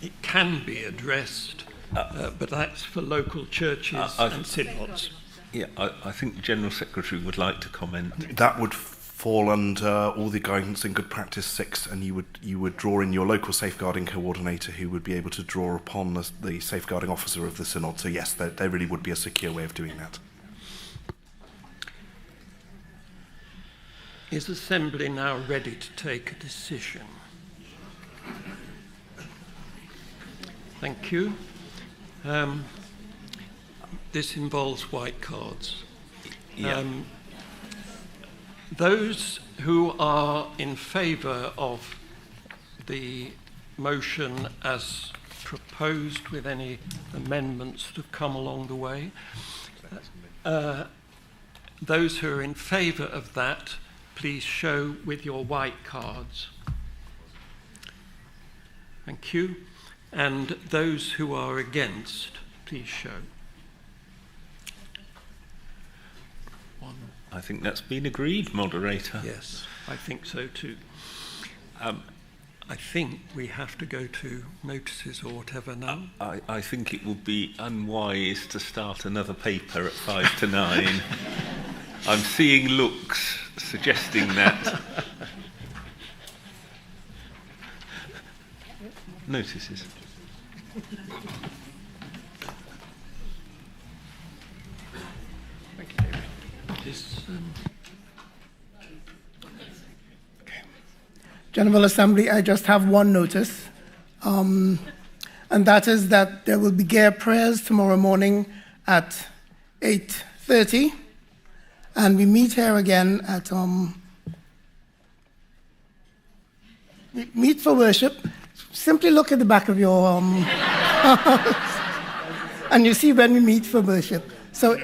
It can be addressed, but that's for local churches and synods. Yeah, I think the General Secretary would like to comment. That would fall under all the guidance in Good Practice 6, and you would draw in your local safeguarding coordinator who would be able to draw upon the safeguarding officer of the synod. So yes, there really would be a secure way of doing that. Is Assembly now ready to take a decision? Thank you. This involves white cards. Yeah. Those who are in favour of the motion as proposed with any amendments that have come along the way, those who are in favour of that, please show with your white cards. Thank you. And those who are against, please show. I think that's been agreed, Moderator. Yes, I think so too. I think we have to go to notices or whatever now. I think it would be unwise to start another paper at 5 to 9. I'm seeing looks suggesting that. Notices. General Assembly, I just have one notice, and that is that there will be gay prayers tomorrow morning at 8:30, and we meet here again at meet for worship. Simply look at the back of your And you see when we meet for worship. So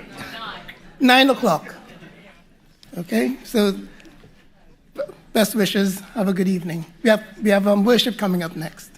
9 o'clock. Okay, so best wishes. Have a good evening. We have worship coming up next.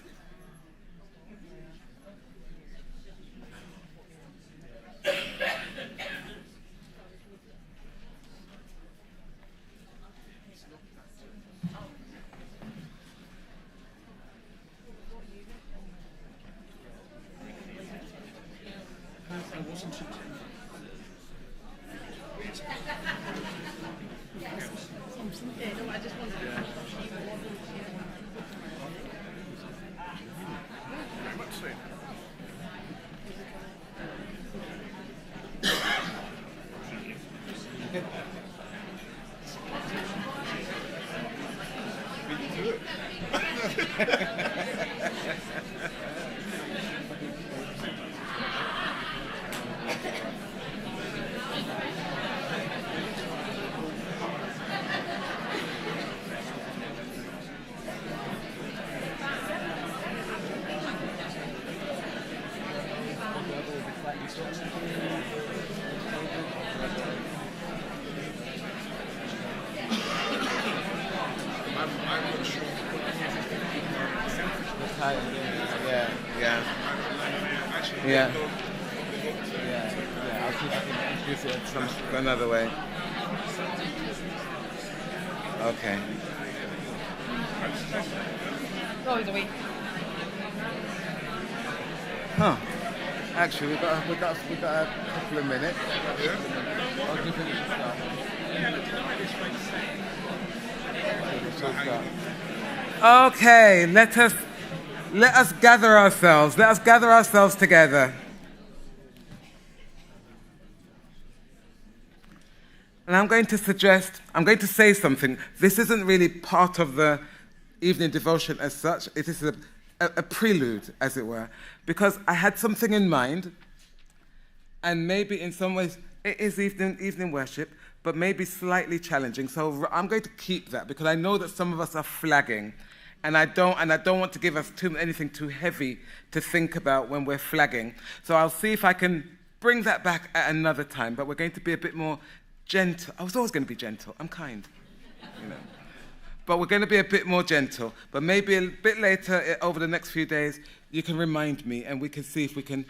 Another way. Okay. Huh. Actually, we've got a couple of minutes. Or do you think we should start? Okay, let us gather ourselves. Let us gather ourselves together. And I'm going to say something. This isn't really part of the evening devotion as such. It is a prelude, as it were, because I had something in mind, and maybe in some ways it is evening worship, but maybe slightly challenging. So I'm going to keep that, because I know that some of us are flagging, and I don't want to give us anything too heavy to think about when we're flagging. So I'll see if I can bring that back at another time, but we're going to be a bit more gentle. I was always going to be gentle. I'm kind, you know. But we're going to be a bit more gentle. But maybe a bit later, over the next few days, you can remind me and we can see if we can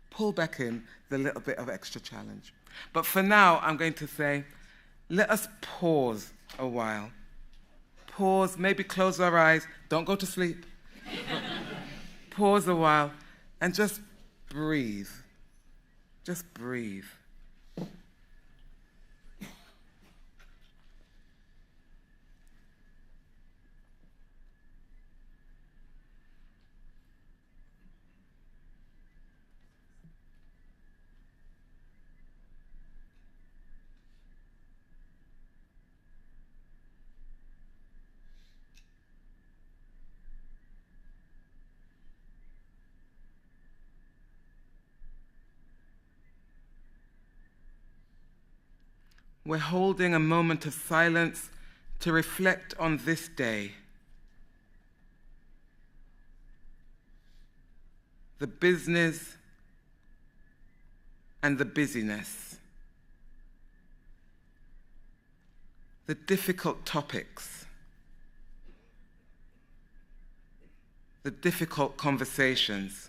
pull back in the little bit of extra challenge. But for now, I'm going to say, let us pause a while. Pause, maybe close our eyes. Don't go to sleep. Pause a while and just breathe. Just breathe. We're holding a moment of silence to reflect on this day. The business and the busyness. The difficult topics. The difficult conversations.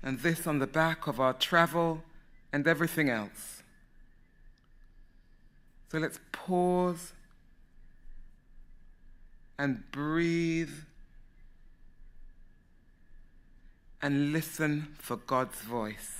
And this on the back of our travel and everything else. So let's pause and breathe and listen for God's voice.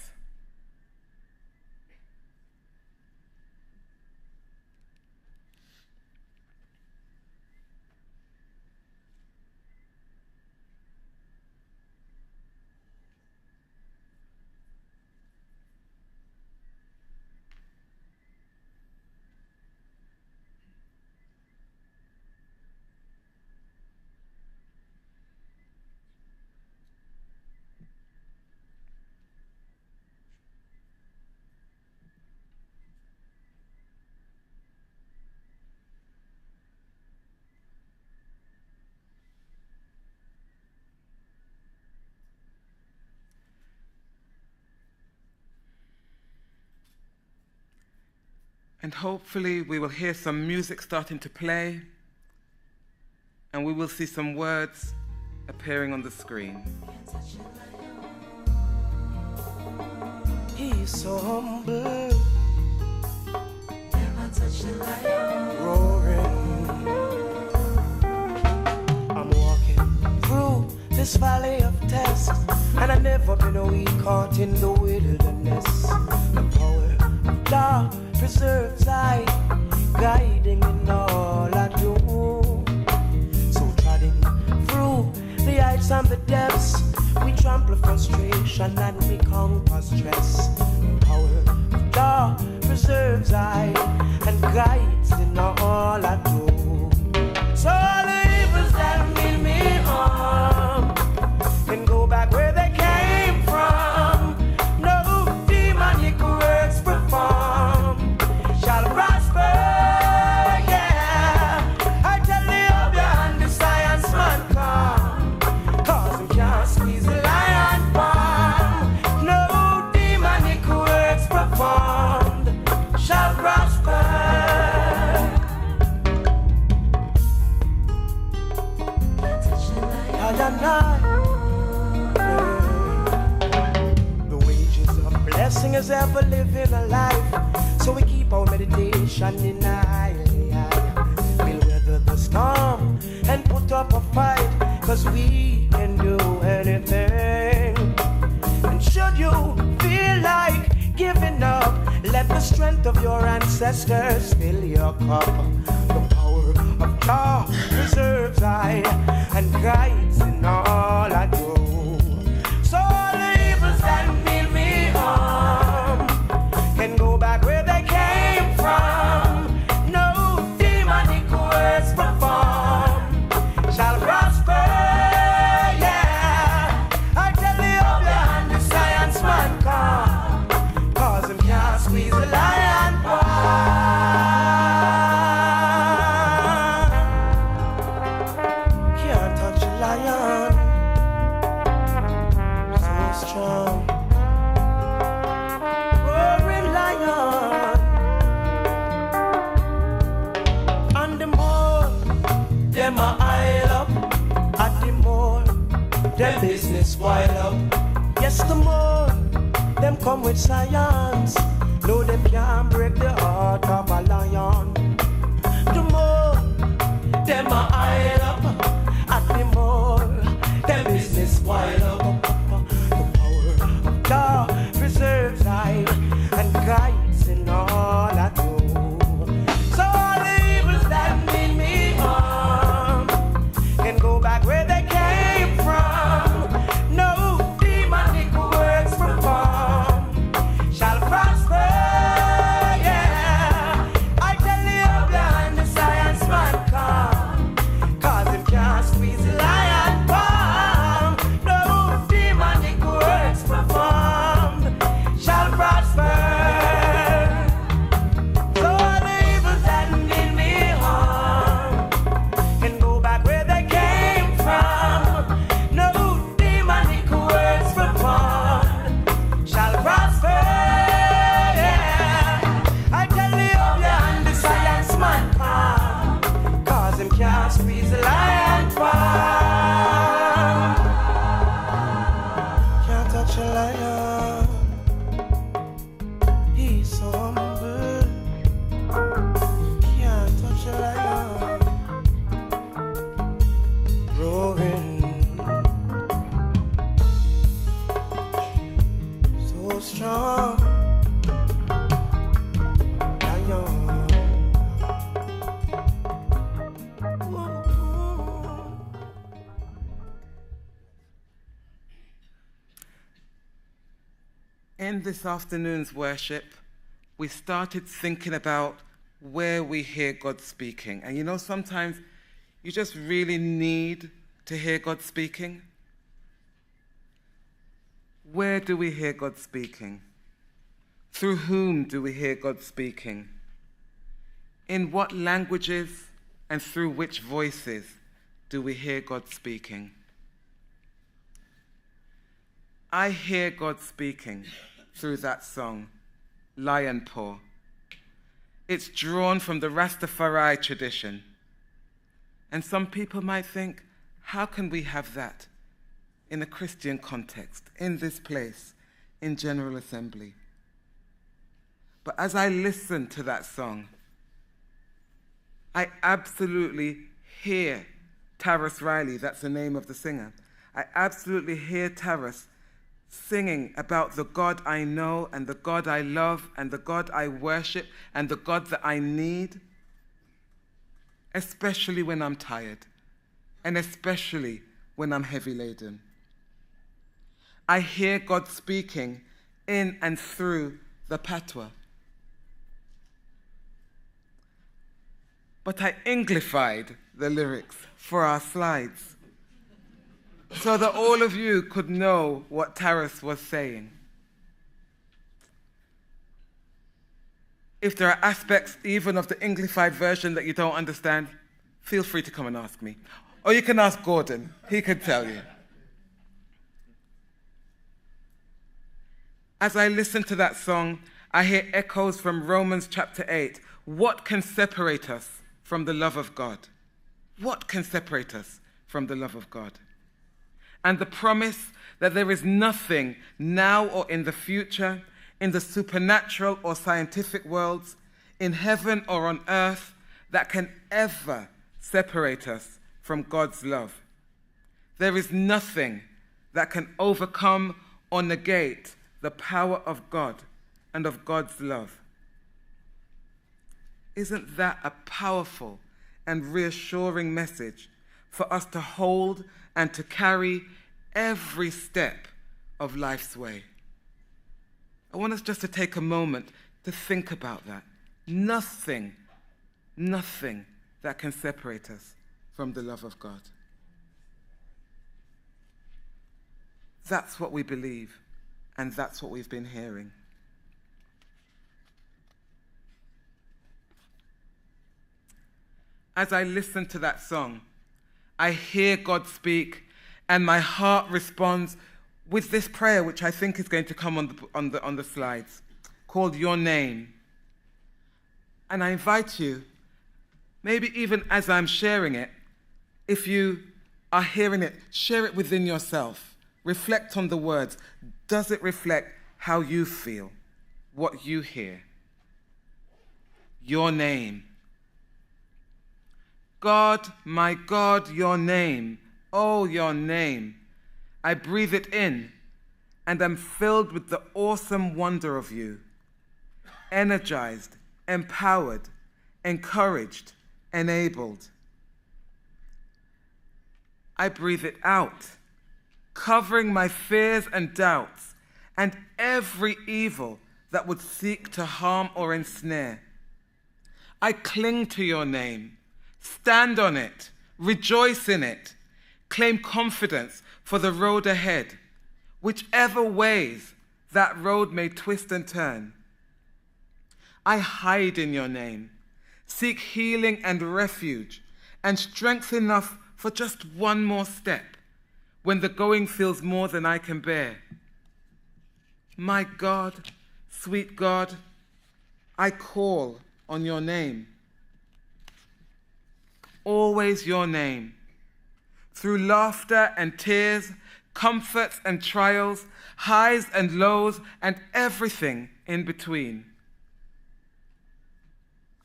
And hopefully we will hear some music starting to play, and we will see some words appearing on the screen. He's so humble. Never touch the lion. Roaring. I'm walking through this valley of tests, and I've never been a weak caught in the wilderness. The power of God preserves I, guiding in all I do. So treading through the heights and the depths, we trample frustration and we conquer stress. The power of God preserves I and guides in all I do. So all the evils that mean me harm can go back where they came from. No demonic works perform shall prosper. Yeah, I tell you of your hand, the science man come, 'cause we can't squeeze the lion palm. No demonic works performed shall prosper. The wages of blessing is ever living a life, so we keep our meditation in high. We'll weather the storm and put up a fight, 'cause we can do anything. And should you feel like giving up, let the strength of your ancestors fill your cup. The power of God preserves I and guides in all I do. So all the evils that mean me harm can go back where they came from. No demonic words performed shall prosper. Yeah, I tell you of your hand, the science man come, 'cause him can't squeeze the lion bar. Can't touch a lion, so strong. Roaring lion. And the more them a aisle up, at the more them business wild up. Yes, the more them come with science, no them can't break the heart of a lion. The more them a aisle up, at the more them business wild up. The power of God preserves I and guides in all I do. So all the evils that mean me harm can go back where they came from. No demonic works performed shall prosper. Yeah, I tell you of your hand, the science man come, 'cause him can't squeeze the lion palm. No demonic works performed shall prosper. So all the evils that mean me harm can go back where they came from. No demonic works performed shall prosper. Yeah, I tell you of your hand, the science man come, 'cause him can't squeeze the lion palm. Can't touch a lion, he's so humble. Can't touch a lion, roaring, so strong. Lion. In this afternoon's worship, we started thinking about where we hear God speaking. And you know, sometimes you just really need to hear God speaking. Where do we hear God speaking? Through whom do we hear God speaking? In what languages and through which voices do we hear God speaking? I hear God speaking through that song, Lion Paw. It's drawn from the Rastafari tradition. And some people might think, how can we have that in a Christian context, in this place, in General Assembly? But as I listen to that song, I absolutely hear Taras Riley, that's the name of the singer. I absolutely hear Taras singing about the God I know and the God I love and the God I worship and the God that I need, especially when I'm tired and especially when I'm heavy laden. I hear God speaking in and through the patois. But I Anglified the lyrics for our slides so that all of you could know what Taras was saying. If there are aspects even of the Anglified version that you don't understand, feel free to come and ask me. Or you can ask Gordon, he can tell you. As I listen to that song, I hear echoes from Romans chapter 8. What can separate us from the love of God? What can separate us from the love of God? And the promise that there is nothing now or in the future, in the supernatural or scientific worlds, in heaven or on earth, that can ever separate us from God's love. There is nothing that can overcome or negate the power of God and of God's love. Isn't that a powerful and reassuring message for us to hold and to carry every step of life's way? I want us just to take a moment to think about that. Nothing that can separate us from the love of God. That's what we believe, and that's what we've been hearing. As I listen to that song, I hear God speak, and my heart responds with this prayer, which I think is going to come on the slides, called Your Name. And I invite you, maybe even as I'm sharing it, if you are hearing it, share it within yourself. Reflect on the words. Does it reflect how you feel, what you hear? Your name. God, my God, your name. Oh, your name. I breathe it in, and am filled with the awesome wonder of you. Energized, empowered, encouraged, enabled. I breathe it out, covering my fears and doubts, and every evil that would seek to harm or ensnare. I cling to your name, stand on it, rejoice in it, claim confidence for the road ahead, whichever ways that road may twist and turn. I hide in your name, seek healing and refuge, and strength enough for just one more step when the going feels more than I can bear. My God, sweet God, I call on your name. Always your name. Through laughter and tears, comforts and trials, highs and lows, and everything in between.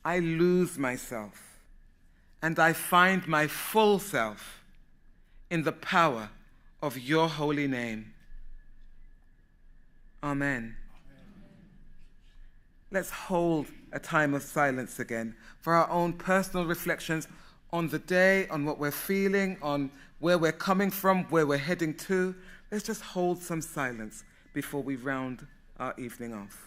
I lose myself, and I find my full self in the power of your holy name. Amen. Let's hold a time of silence again for our own personal reflections on the day, on what we're feeling, on where we're coming from, where we're heading to. Let's just hold some silence before we round our evening off.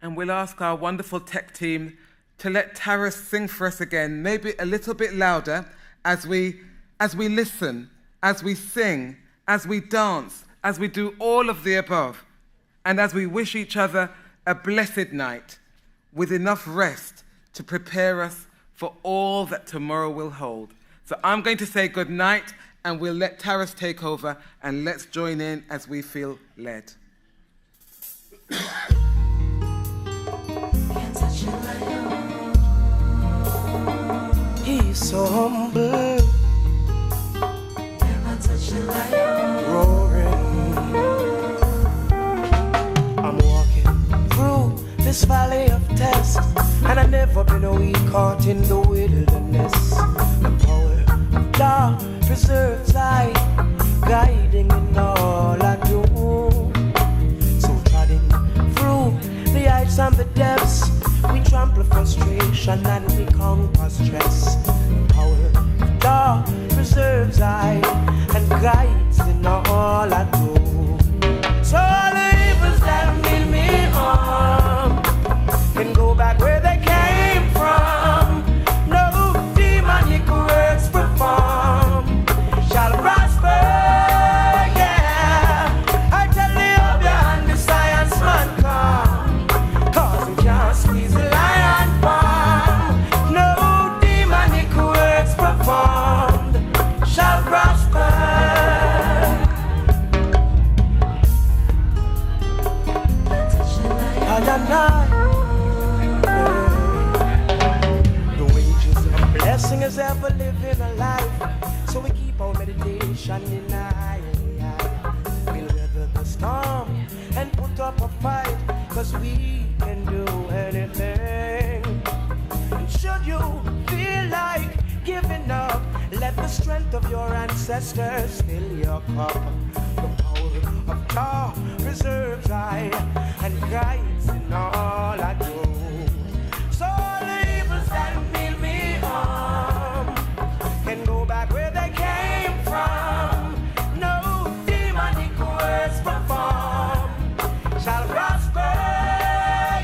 And we'll ask our wonderful tech team to let Taras sing for us again, maybe a little bit louder, as we listen, as we sing, as we dance, as we do all of the above, and as we wish each other a blessed night with enough rest to prepare us for all that tomorrow will hold. So I'm going to say good night, and we'll let Taras take over, and let's join in as we feel led. He's so humble, roaring. I'm walking through this valley of tests, and I've never been a week caught in the wilderness. The power of God preserves I, guiding in all I do. So treading through the heights and the depths, we trample frustration and we conquer stress. The power of God preserves I and guides in all I do. So all the evils that mean me harm can go back where they came from. No demonic works perform shall prosper. Yeah, I tell you, up your hand, the science man come, 'cause we can't squeeze the lion palm. No demonic works performed shall prosper. The wages of blessing is ever living a life, so we keep our meditation in eye. We'll weather the storm and put up a fight, 'cause we can do anything. And should you feel like giving up, let the strength of your ancestors fill your cup. The power of God preserves I and guides in all I do. So all the evils that mean me harm can go back where they came from. No demonic words perform shall prosper.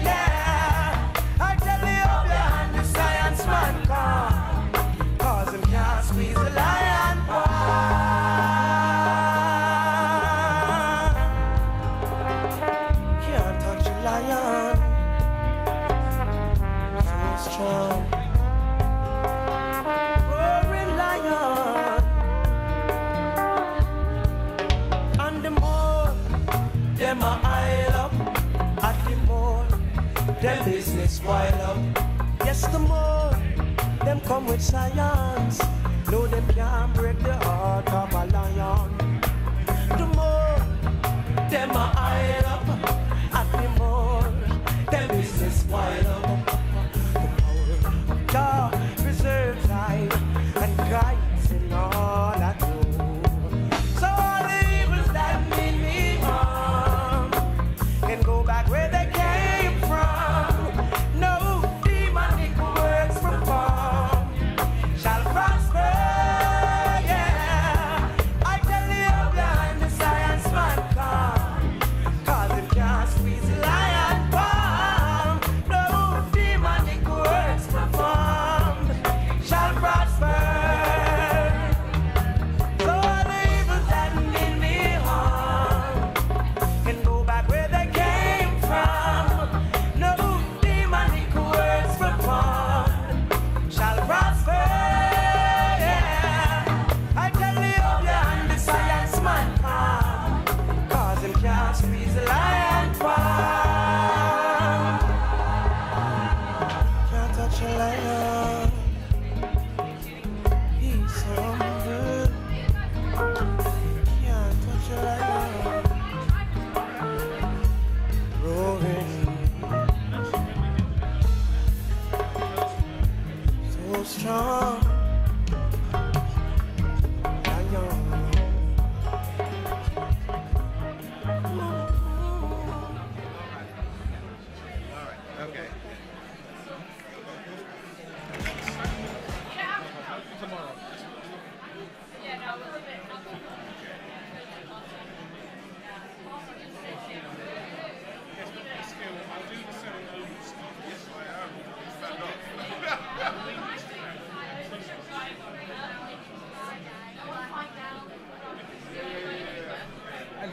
Yeah, I tell you, up your hand, the science man come, 'cause him can't squeeze the lion bar. Can't touch a lion, so strong. Roaring lion. And the more them a isle up, at the more them business wild up. Yes, the more them come with science, no them can't break the heart of a lion. The more them a isle up, at the more them business wild up. The power of God preserves I and guides in all I do. So all the evils that mean me harm can go back where they came from. No demonic works perform shall prosper. Yeah,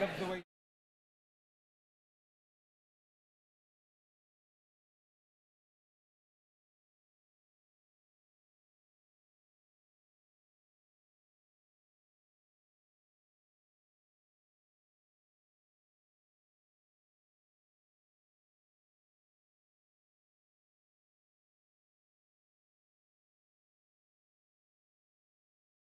love the way